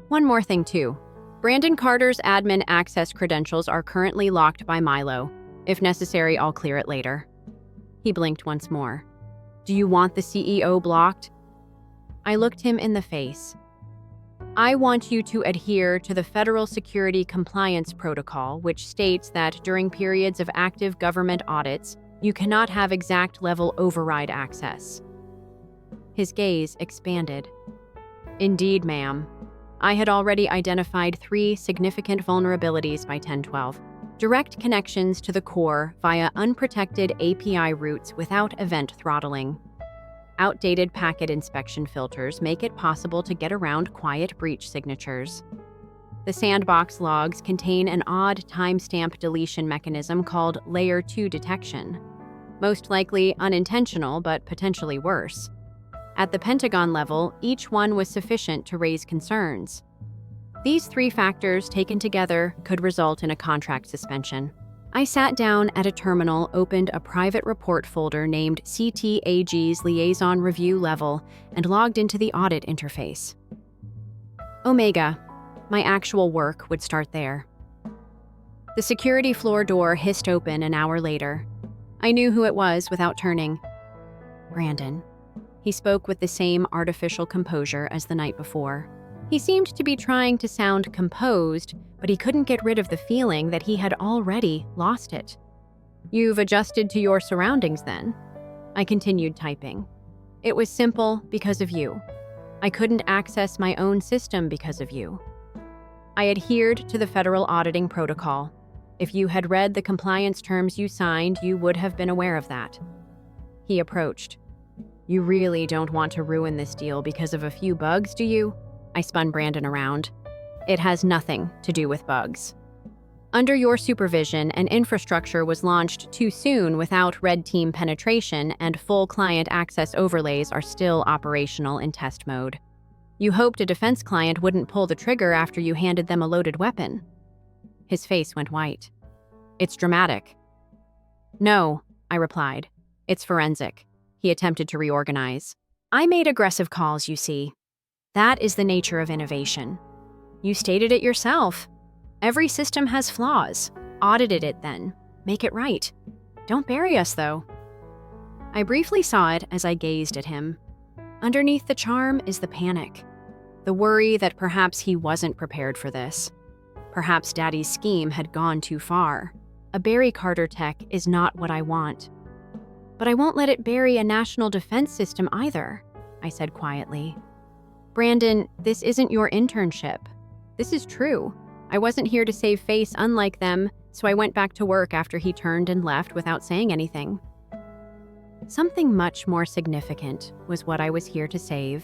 One more thing, too. Brandon Carter's admin access credentials are currently locked by Milo. If necessary, I'll clear it later." He blinked once more. "Do you want the CEO blocked?" I looked him in the face. "I want you to adhere to the Federal Security Compliance Protocol, which states that during periods of active government audits, you cannot have exact-level override access." His gaze expanded. "Indeed, ma'am. I had already identified 3 significant vulnerabilities by 1012. Direct connections to the core via unprotected API routes without event throttling. Outdated packet inspection filters make it possible to get around quiet breach signatures. The sandbox logs contain an odd timestamp deletion mechanism called Layer 2 detection. Most likely unintentional, but potentially worse. At the Pentagon level, each one was sufficient to raise concerns. These 3 factors taken together could result in a contract suspension. I sat down at a terminal, opened a private report folder named CTAG's Liaison Review Level, and logged into the audit interface. Omega. My actual work would start there. The security floor door hissed open an hour later. I knew who it was without turning. Brandon. He spoke with the same artificial composure as the night before. He seemed to be trying to sound composed, but he couldn't get rid of the feeling that he had already lost it. "You've adjusted to your surroundings, then?" I continued typing. "It was simple because of you. I couldn't access my own system because of you. I adhered to the federal auditing protocol. If you had read the compliance terms you signed, you would have been aware of that." He approached. "You really don't want to ruin this deal because of a few bugs, do you?" I spun Brandon around. "It has nothing to do with bugs. Under your supervision, an infrastructure was launched too soon without red team penetration, and full client access overlays are still operational in test mode. You hoped a defense client wouldn't pull the trigger after you handed them a loaded weapon." His face went white. "It's dramatic." "No," I replied. "It's forensic." He attempted to reorganize. "I made aggressive calls, you see. That is the nature of innovation. You stated it yourself. Every system has flaws. Audited it then. Make it right. Don't bury us, though." I briefly saw it as I gazed at him. Underneath the charm is the panic. The worry that perhaps he wasn't prepared for this. Perhaps Daddy's scheme had gone too far. A Barry Carter tech is not what I want. But I won't let it bury a national defense system either. I said quietly. Brandon, this isn't your internship. This is true. I wasn't here to save face unlike them, so I went back to work after he turned and left without saying anything. Something much more significant was what I was here to save.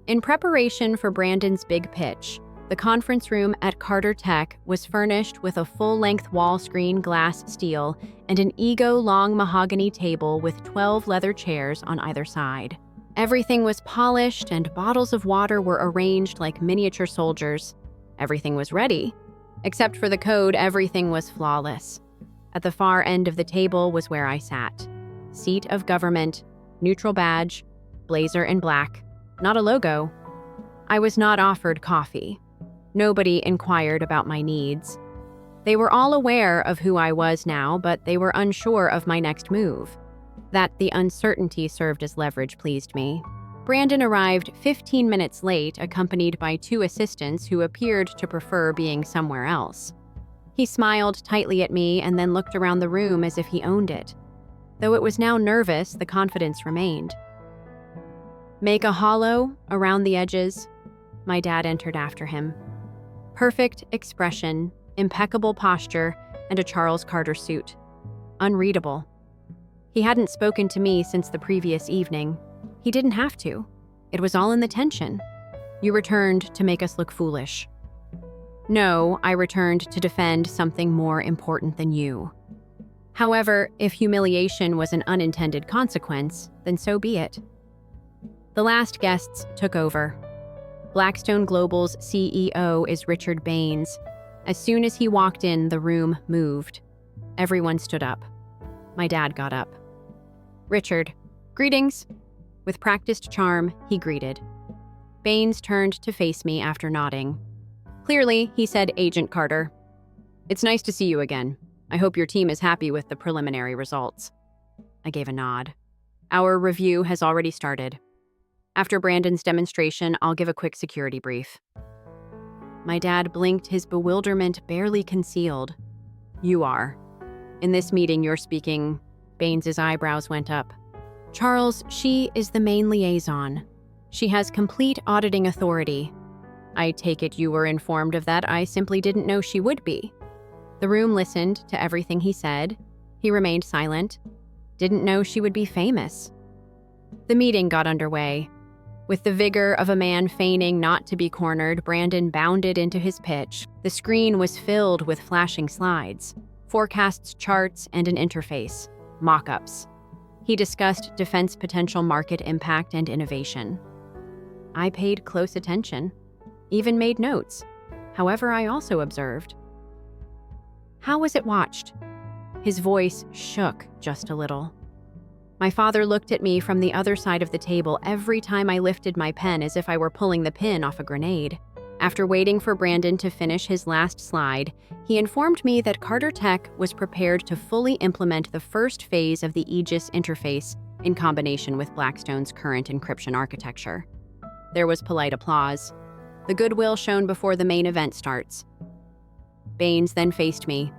In preparation for Brandon's big pitch, the conference room at Carter Tech was furnished with a full-length wall screen glass steel and an ego-long mahogany table with 12 leather chairs on either side. Everything was polished and bottles of water were arranged like miniature soldiers. Everything was ready. Except for the code, everything was flawless. At the far end of the table was where I sat. Seat of government, neutral badge, blazer in black, not a logo. I was not offered coffee. Nobody inquired about my needs. They were all aware of who I was now, but they were unsure of my next move. That the uncertainty served as leverage pleased me. Brandon arrived 15 minutes late, accompanied by 2 assistants who appeared to prefer being somewhere else. He smiled tightly at me and then looked around the room as if he owned it. Though it was now nervous, the confidence remained. Make a hollow around the edges. My dad entered after him. Perfect expression, impeccable posture, and a Charles Carter suit. Unreadable. He hadn't spoken to me since the previous evening. He didn't have to. It was all in the tension. You returned to make us look foolish. No, I returned to defend something more important than you. However, if humiliation was an unintended consequence, then so be it. The last guests took over. Blackstone Global's CEO is Richard Baines. As soon as he walked in, the room moved. Everyone stood up. My dad got up. Richard, greetings. With practiced charm, he greeted. Baines turned to face me after nodding. Clearly, he said, Agent Carter. It's nice to see you again. I hope your team is happy with the preliminary results. I gave a nod. Our review has already started. After Brandon's demonstration, I'll give a quick security brief. My dad blinked, his bewilderment barely concealed. You are. In this meeting, you're speaking. Baines's eyebrows went up. Charles, she is the main liaison. She has complete auditing authority. I take it you were informed of that. I simply didn't know she would be. The room listened to everything he said. He remained silent. Didn't know she would be famous. The meeting got underway. With the vigor of a man feigning not to be cornered, Brandon bounded into his pitch. The screen was filled with flashing slides, forecasts, charts, and an interface, mock-ups. He discussed defense potential market impact and innovation. I paid close attention, even made notes. However, I also observed. How was it watched? His voice shook just a little. My father looked at me from the other side of the table every time I lifted my pen as if I were pulling the pin off a grenade. After waiting for Brandon to finish his last slide, he informed me that Carter Tech was prepared to fully implement the first phase of the Aegis interface in combination with Blackstone's current encryption architecture. There was polite applause, the goodwill shown before the main event starts. Baines then faced me.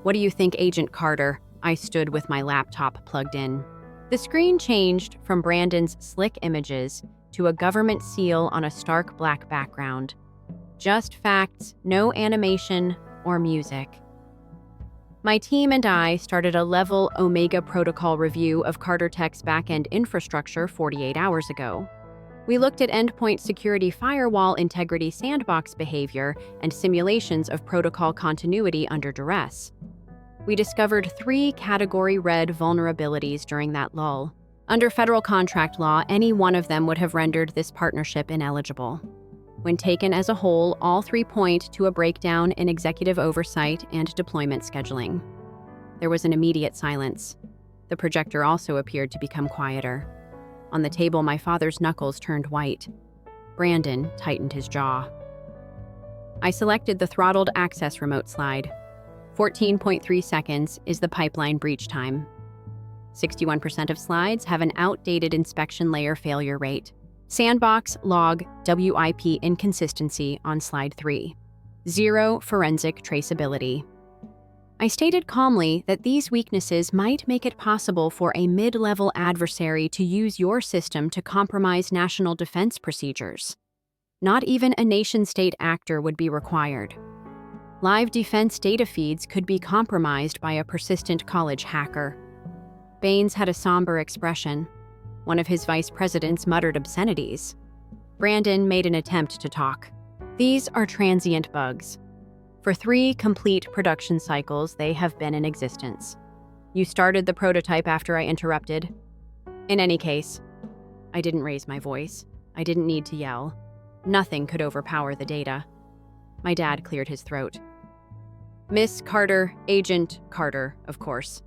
What do you think, Agent Carter? I stood with my laptop plugged in. The screen changed from Brandon's slick images to a government seal on a stark black background. Just facts, no animation or music. My team and I started a level Omega protocol review of Carter Tech's backend infrastructure 48 hours ago. We looked at endpoint security firewall integrity sandbox behavior and simulations of protocol continuity under duress. We discovered 3 Category Red vulnerabilities during that lull. Under federal contract law, any one of them would have rendered this partnership ineligible. When taken as a whole, all 3 point to a breakdown in executive oversight and deployment scheduling. There was an immediate silence. The projector also appeared to become quieter. On the table, my father's knuckles turned white. Brandon tightened his jaw. I selected the throttled access remote slide. 14.3 seconds is the pipeline breach time. 61% of slides have an outdated inspection layer failure rate. Sandbox log WIP inconsistency on slide 3. 0 forensic traceability. I stated calmly that these weaknesses might make it possible for a mid-level adversary to use your system to compromise national defense procedures. Not even a nation-state actor would be required. Live defense data feeds could be compromised by a persistent college hacker. Baines had a somber expression. One of his vice presidents muttered obscenities. Brandon made an attempt to talk. These are transient bugs. For 3 complete production cycles, they have been in existence. You started the prototype after I interrupted. In any case, I didn't raise my voice. I didn't need to yell. Nothing could overpower the data. My dad cleared his throat. Miss Carter, Agent Carter, of course.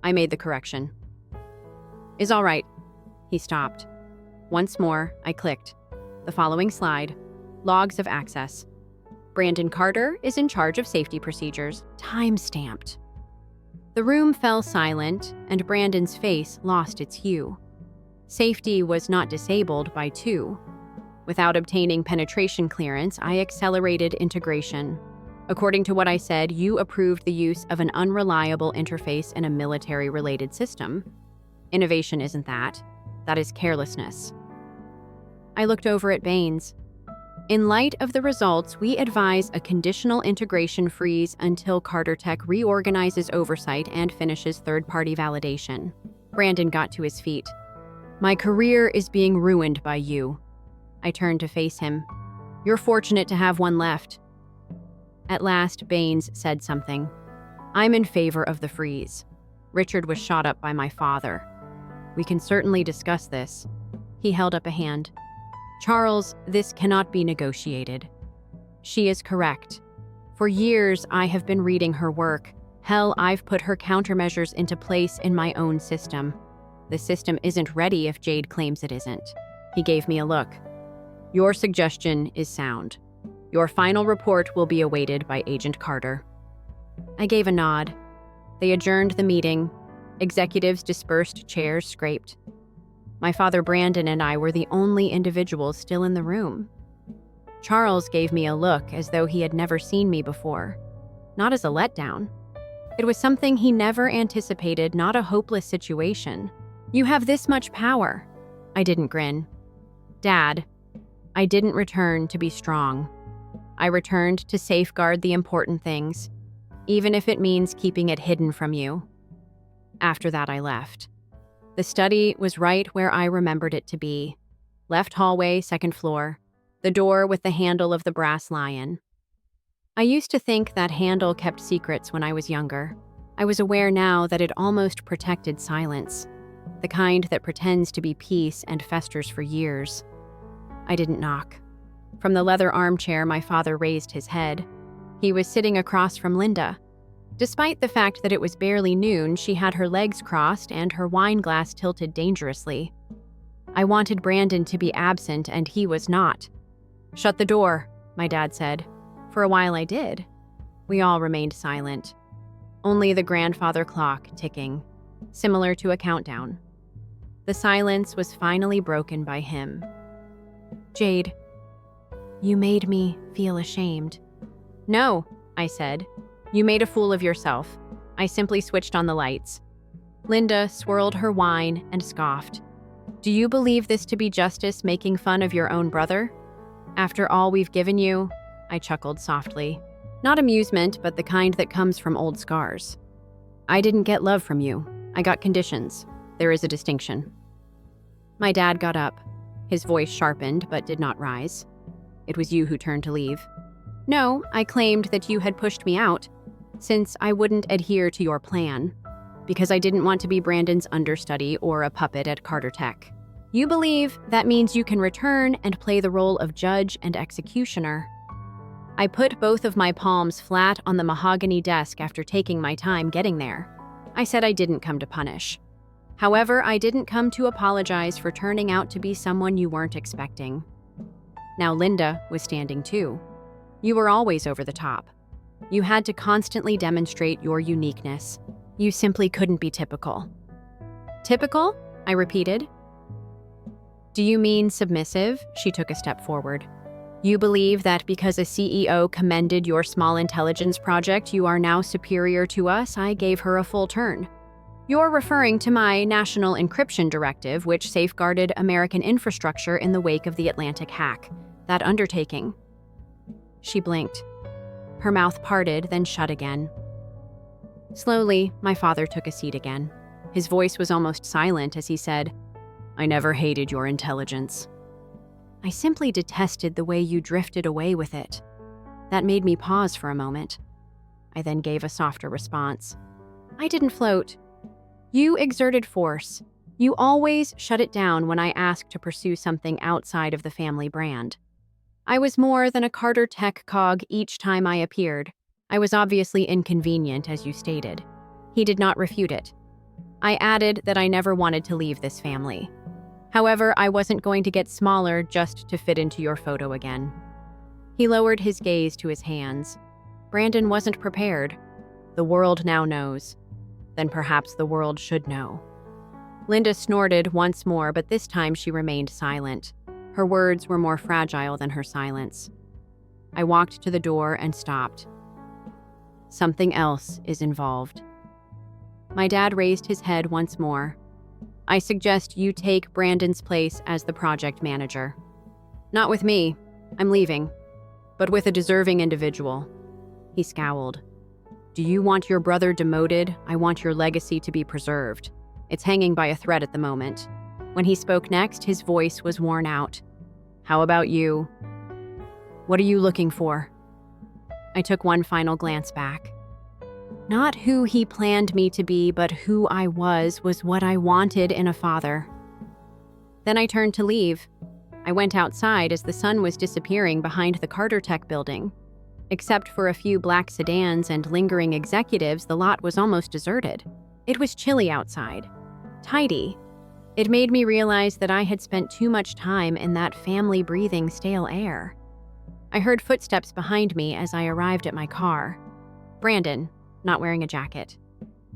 I made the correction. Is all right. He stopped. Once more, I clicked. The following slide. Logs of access. Brandon Carter is in charge of safety procedures. Time-stamped. The room fell silent, and Brandon's face lost its hue. Safety was not disabled by 2. Without obtaining penetration clearance, I accelerated integration. According to what I said, you approved the use of an unreliable interface in a military-related system. Innovation isn't that. That is carelessness. I looked over at Baines. In light of the results, we advise a conditional integration freeze until Carter Tech reorganizes oversight and finishes third-party validation. Brandon got to his feet. My career is being ruined by you. I turned to face him. You're fortunate to have one left. At last, Baines said something. I'm in favor of the freeze. Richard was shot up by my father. We can certainly discuss this. He held up a hand. Charles, this cannot be negotiated. She is correct. For years, I have been reading her work. Hell, I've put her countermeasures into place in my own system. The system isn't ready if Jade claims it isn't. He gave me a look. Your suggestion is sound. Your final report will be awaited by Agent Carter. I gave a nod. They adjourned the meeting. Executives dispersed, chairs scraped. My father Brandon and I were the only individuals still in the room. Charles gave me a look as though he had never seen me before. Not as a letdown. It was something he never anticipated, not a hopeless situation. You have this much power. I didn't grin. Dad, I didn't return to be strong. I returned to safeguard the important things, even if it means keeping it hidden from you. After that, I left. The study was right where I remembered it to be. Left hallway, 2nd floor. The door with the handle of the brass lion. I used to think that handle kept secrets when I was younger. I was aware now that it almost protected silence. The kind that pretends to be peace and festers for years. I didn't knock. From the leather armchair, my father raised his head. He was sitting across from Linda. Despite the fact that it was barely noon, she had her legs crossed and her wine glass tilted dangerously. I wanted Brandon to be absent, and he was not. Shut the door, my dad said. For a while I did. We all remained silent. Only the grandfather clock ticking, similar to a countdown. The silence was finally broken by him. Jade, you made me feel ashamed. No, I said. You made a fool of yourself. I simply switched on the lights. Linda swirled her wine and scoffed. Do you believe this to be justice, making fun of your own brother? After all we've given you, I chuckled softly. Not amusement, but the kind that comes from old scars. I didn't get love from you. I got conditions. There is a distinction. My dad got up. His voice sharpened, but did not rise. It was you who turned to leave. No, I claimed that you had pushed me out, since I wouldn't adhere to your plan, because I didn't want to be Brandon's understudy or a puppet at Carter Tech. You believe that means you can return and play the role of judge and executioner. I put both of my palms flat on the mahogany desk after taking my time getting there. I said I didn't come to punish. However, I didn't come to apologize for turning out to be someone you weren't expecting. Now Linda was standing too. You were always over the top. You had to constantly demonstrate your uniqueness. You simply couldn't be typical. Typical? I repeated. Do you mean submissive? She took a step forward. You believe that because a CEO commended your small intelligence project, you are now superior to us? I gave her a full turn. You're referring to my National Encryption Directive, which safeguarded American infrastructure in the wake of the Atlantic hack. That undertaking. She blinked. Her mouth parted, then shut again. Slowly, my father took a seat again. His voice was almost silent as he said, "I never hated your intelligence. I simply detested the way you drifted away with it." That made me pause for a moment. I then gave a softer response. "I didn't float. You exerted force. You always shut it down when I asked to pursue something outside of the family brand. I was more than a Carter tech cog each time I appeared. I was obviously inconvenient, as you stated." He did not refute it. I added that I never wanted to leave this family. However, I wasn't going to get smaller just to fit into your photo again. He lowered his gaze to his hands. Brandon wasn't prepared. The world now knows. Then perhaps the world should know. Linda snorted once more, but this time she remained silent. Her words were more fragile than her silence. I walked to the door and stopped. Something else is involved. My dad raised his head once more. "I suggest you take Brandon's place as the project manager." "Not with me. I'm leaving. But with a deserving individual." He scowled. "Do you want your brother demoted? I want your legacy to be preserved. It's hanging by a thread at the moment." When he spoke next, his voice was worn out. "How about you? What are you looking for?" I took one final glance back. Not who he planned me to be, but who I was what I wanted in a father. Then I turned to leave. I went outside as the sun was disappearing behind the Carter Tech building. Except for a few black sedans and lingering executives, the lot was almost deserted. It was chilly outside. Tidy. It made me realize that I had spent too much time in that family breathing stale air. I heard footsteps behind me as I arrived at my car. Brandon, not wearing a jacket.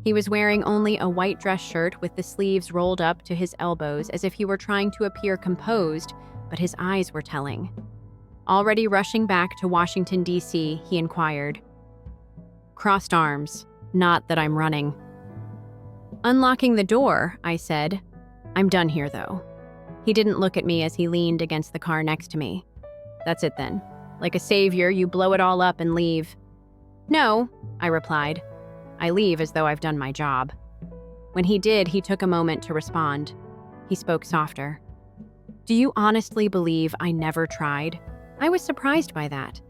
He was wearing only a white dress shirt with the sleeves rolled up to his elbows as if he were trying to appear composed, but his eyes were telling. Already rushing back to Washington, D.C., he inquired. "Crossed arms. Not that I'm running." Unlocking the door, I said, "I'm done here, though." He didn't look at me as he leaned against the car next to me. "That's it then. Like a savior, you blow it all up and leave." "No," I replied. "I leave as though I've done my job." When he did, he took a moment to respond. He spoke softer. "Do you honestly believe I never tried?" I was surprised by that.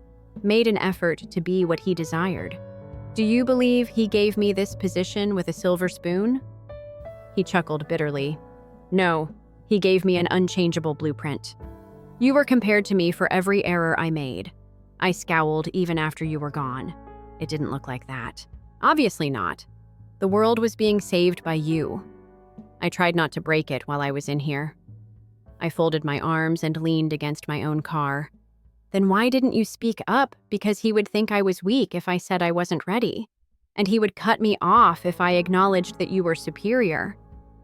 Made an effort to be what he desired. "Do you believe he gave me this position with a silver spoon?" He chuckled bitterly. "No, he gave me an unchangeable blueprint. You were compared to me for every error I made. I scowled even after you were gone. It didn't look like that. Obviously not. The world was being saved by you. I tried not to break it while I was in here." I folded my arms and leaned against my own car. "Then why didn't you speak up? Because he would think I was weak if I said I wasn't ready. And he would cut me off if I acknowledged that you were superior.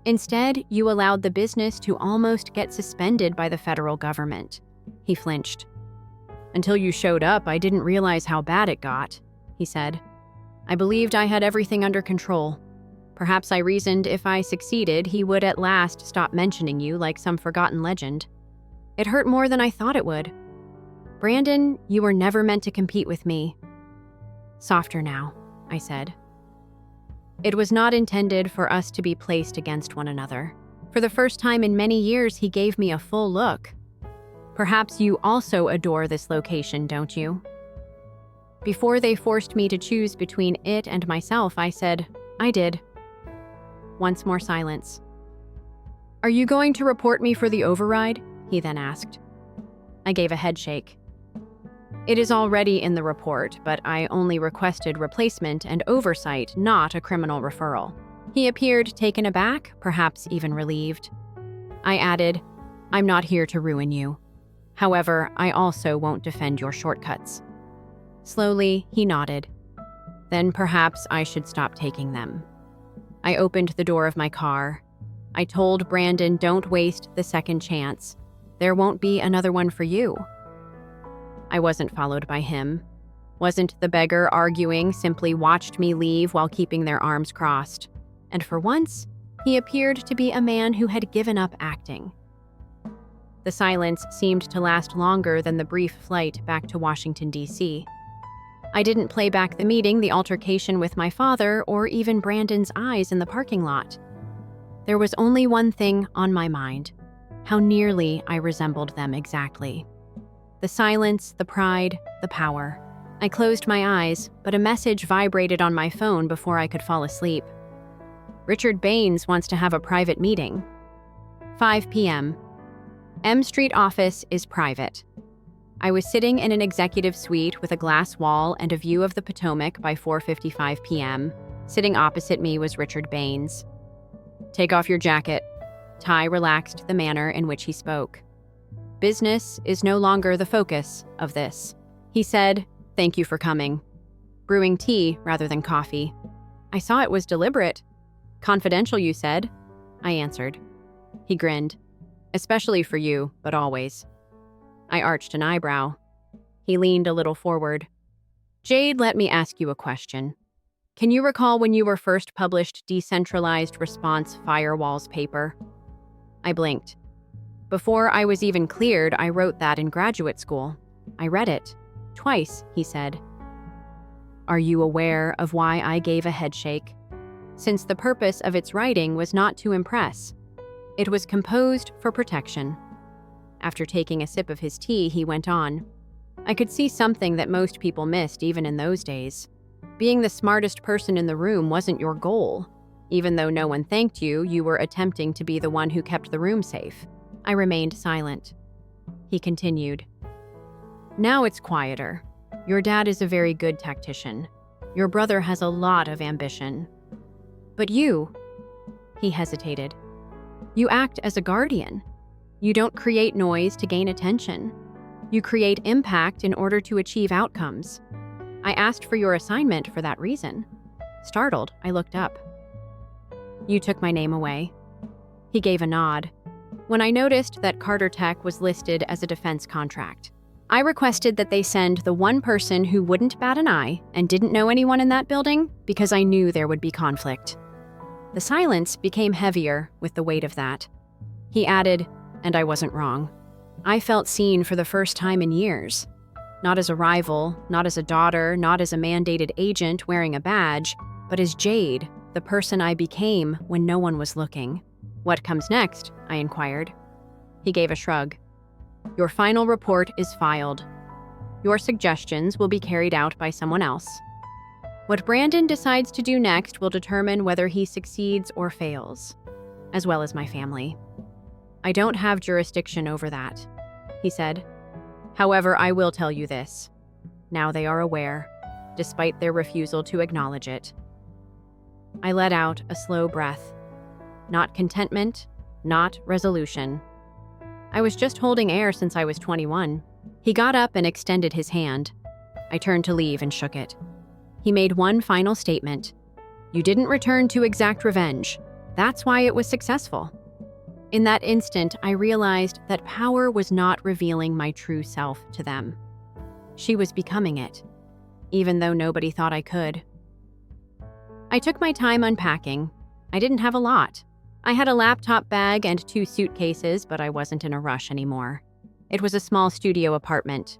Instead, you allowed the business to almost get suspended by the federal government." He flinched. "Until you showed up, I didn't realize how bad it got," he said. "I believed I had everything under control. Perhaps I reasoned if I succeeded, he would at last stop mentioning you like some forgotten legend. It hurt more than I thought it would. Brandon, you were never meant to compete with me." "Softer now," I said. "It was not intended for us to be placed against one another. For the first time in many years, he gave me a full look. Perhaps you also adore this location, don't you?" Before they forced me to choose between it and myself, I said, "I did." Once more silence. "Are you going to report me for the override?" he then asked. I gave a head shake. "It is already in the report, but I only requested replacement and oversight, not a criminal referral." He appeared taken aback, perhaps even relieved. I added, "I'm not here to ruin you. However, I also won't defend your shortcuts." Slowly, he nodded. "Then perhaps I should stop taking them." I opened the door of my car. I told Brandon, "Don't waste the second chance. There won't be another one for you." I wasn't followed by him. Wasn't the beggar arguing, simply watched me leave while keeping their arms crossed. And for once, he appeared to be a man who had given up acting. The silence seemed to last longer than the brief flight back to Washington, D.C. I didn't play back the meeting, the altercation with my father, or even Brandon's eyes in the parking lot. There was only one thing on my mind: how nearly I resembled them exactly. The silence, the pride, the power. I closed my eyes, but a message vibrated on my phone before I could fall asleep. Richard Baines wants to have a private meeting. 5 p.m. M Street office is private. I was sitting in an executive suite with a glass wall and a view of the Potomac by 4:55 p.m. Sitting opposite me was Richard Baines. "Take off your jacket." Ty relaxed the manner in which he spoke. "Business is no longer the focus of this." He said, "Thank you for coming." Brewing tea rather than coffee. "I saw it was deliberate." "Confidential, you said?" I answered. He grinned. "Especially for you, but always." I arched an eyebrow. He leaned a little forward. "Jade, let me ask you a question. Can you recall when you were first published Decentralized Response Firewalls paper?" I blinked. "Before I was even cleared, I wrote that in graduate school. I read it. Twice," he said. "Are you aware of why I gave a headshake? Since the purpose of its writing was not to impress. It was composed for protection." After taking a sip of his tea, he went on. "I could see something that most people missed even in those days. Being the smartest person in the room wasn't your goal. Even though no one thanked you, you were attempting to be the one who kept the room safe." I remained silent. He continued. "Now it's quieter. Your dad is a very good tactician. Your brother has a lot of ambition. But you," he hesitated, "you act as a guardian. You don't create noise to gain attention. You create impact in order to achieve outcomes. I asked for your assignment for that reason." Startled, I looked up. "You took my name away." He gave a nod. "When I noticed that Carter Tech was listed as a defense contract, I requested that they send the one person who wouldn't bat an eye and didn't know anyone in that building because I knew there would be conflict." The silence became heavier with the weight of that. He added, and I wasn't wrong. I felt seen for the first time in years. Not as a rival, not as a daughter, not as a mandated agent wearing a badge, but as Jade, the person I became when no one was looking. "What comes next?" I inquired. He gave a shrug. "Your final report is filed. Your suggestions will be carried out by someone else. What Brandon decides to do next will determine whether he succeeds or fails, as well as my family. I don't have jurisdiction over that," he said. "However, I will tell you this. Now they are aware, despite their refusal to acknowledge it." I let out a slow breath. Not contentment, not resolution. I was just holding air since I was 21. He got up and extended his hand. I turned to leave and shook it. He made one final statement. "You didn't return to exact revenge. That's why it was successful." In that instant, I realized that power was not revealing my true self to them. She was becoming it, even though nobody thought I could. I took my time unpacking. I didn't have a lot. I had a laptop bag and 2 suitcases, but I wasn't in a rush anymore. It was a small studio apartment.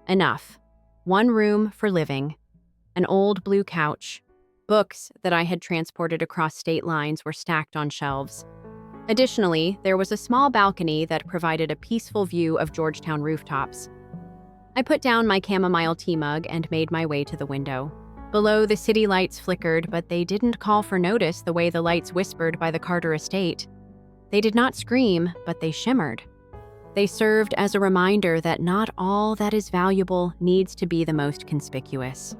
Enough. 1 room for living. An old blue couch. Books that I had transported across state lines were stacked on shelves. Additionally, there was a small balcony that provided a peaceful view of Georgetown rooftops. I put down my chamomile tea mug and made my way to the window. Below, the city lights flickered, but they didn't call for notice the way the lights whispered by the Carter estate. They did not scream, but they shimmered. They served as a reminder that not all that is valuable needs to be the most conspicuous.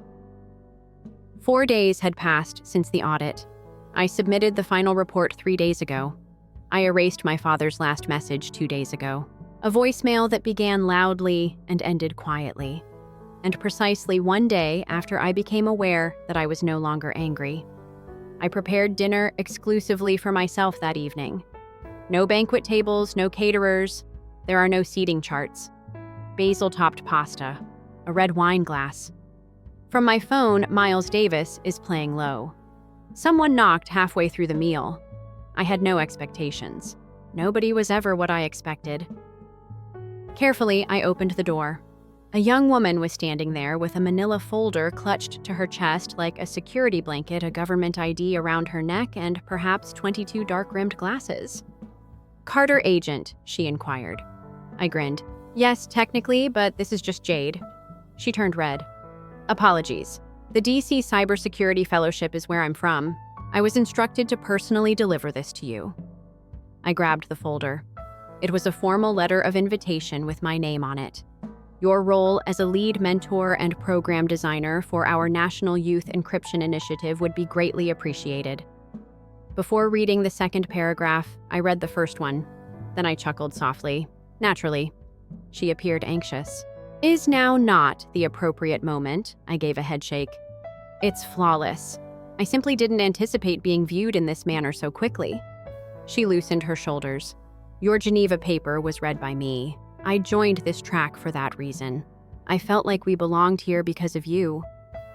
4 days had passed since the audit. I submitted the final report 3 days ago. I erased my father's last message 2 days ago. A voicemail that began loudly and ended quietly. And precisely 1 day after I became aware that I was no longer angry. I prepared dinner exclusively for myself that evening. No banquet tables, no caterers. There are no seating charts. basil-topped pasta, a red wine glass. From my phone, Miles Davis is playing low. Someone knocked halfway through the meal. I had no expectations. Nobody was ever what I expected. Carefully, I opened the door. A young woman was standing there with a manila folder clutched to her chest like a security blanket, a government ID around her neck, and perhaps 22 dark-rimmed glasses. "Carter agent," she inquired. I grinned. "Yes, technically, but this is just Jade." She turned red. "Apologies. The DC Cybersecurity Fellowship is where I'm from. I was instructed to personally deliver this to you." I grabbed the folder. It was a formal letter of invitation with my name on it. "Your role as a lead mentor and program designer for our National Youth Encryption Initiative would be greatly appreciated." Before reading the second paragraph, I read the first one. Then I chuckled softly. Naturally. She appeared anxious. "Is now not the appropriate moment," I gave a headshake. "It's flawless. I simply didn't anticipate being viewed in this manner so quickly." She loosened her shoulders. "Your Geneva paper was read by me. I joined this track for that reason. I felt like we belonged here because of you.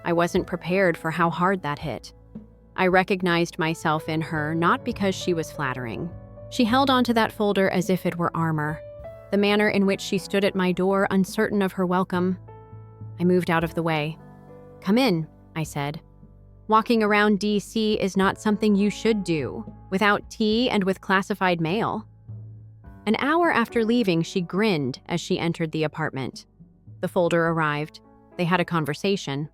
I wasn't prepared for how hard that hit." I recognized myself in her not because she was flattering. She held onto that folder as if it were armor. The manner in which she stood at my door, uncertain of her welcome. I moved out of the way. "Come in," I said. "Walking around DC is not something you should do, without tea and with classified mail." An hour after leaving, she grinned as she entered the apartment. The folder arrived. They had a conversation.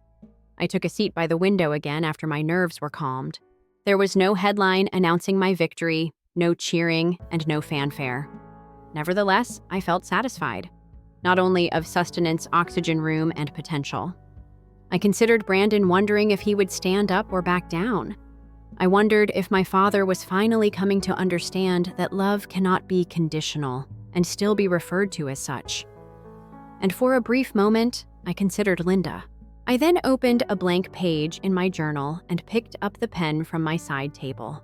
I took a seat by the window again after my nerves were calmed. There was no headline announcing my victory, no cheering, and no fanfare. Nevertheless, I felt satisfied, not only of sustenance, oxygen room, and potential. I considered Brandon, wondering if he would stand up or back down. I wondered if my father was finally coming to understand that love cannot be conditional and still be referred to as such. And for a brief moment, I considered Linda. I then opened a blank page in my journal and picked up the pen from my side table.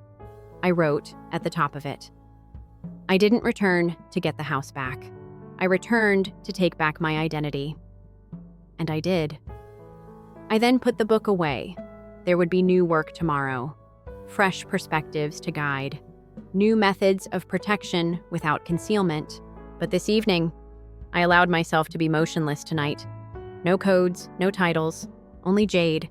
I wrote at the top of it, "I didn't return to get the house back. I returned to take back my identity." And I did. I then put the book away. There would be new work tomorrow. Fresh perspectives to guide. New methods of protection without concealment. But this evening, I allowed myself to be motionless tonight. No codes, no titles, only Jade,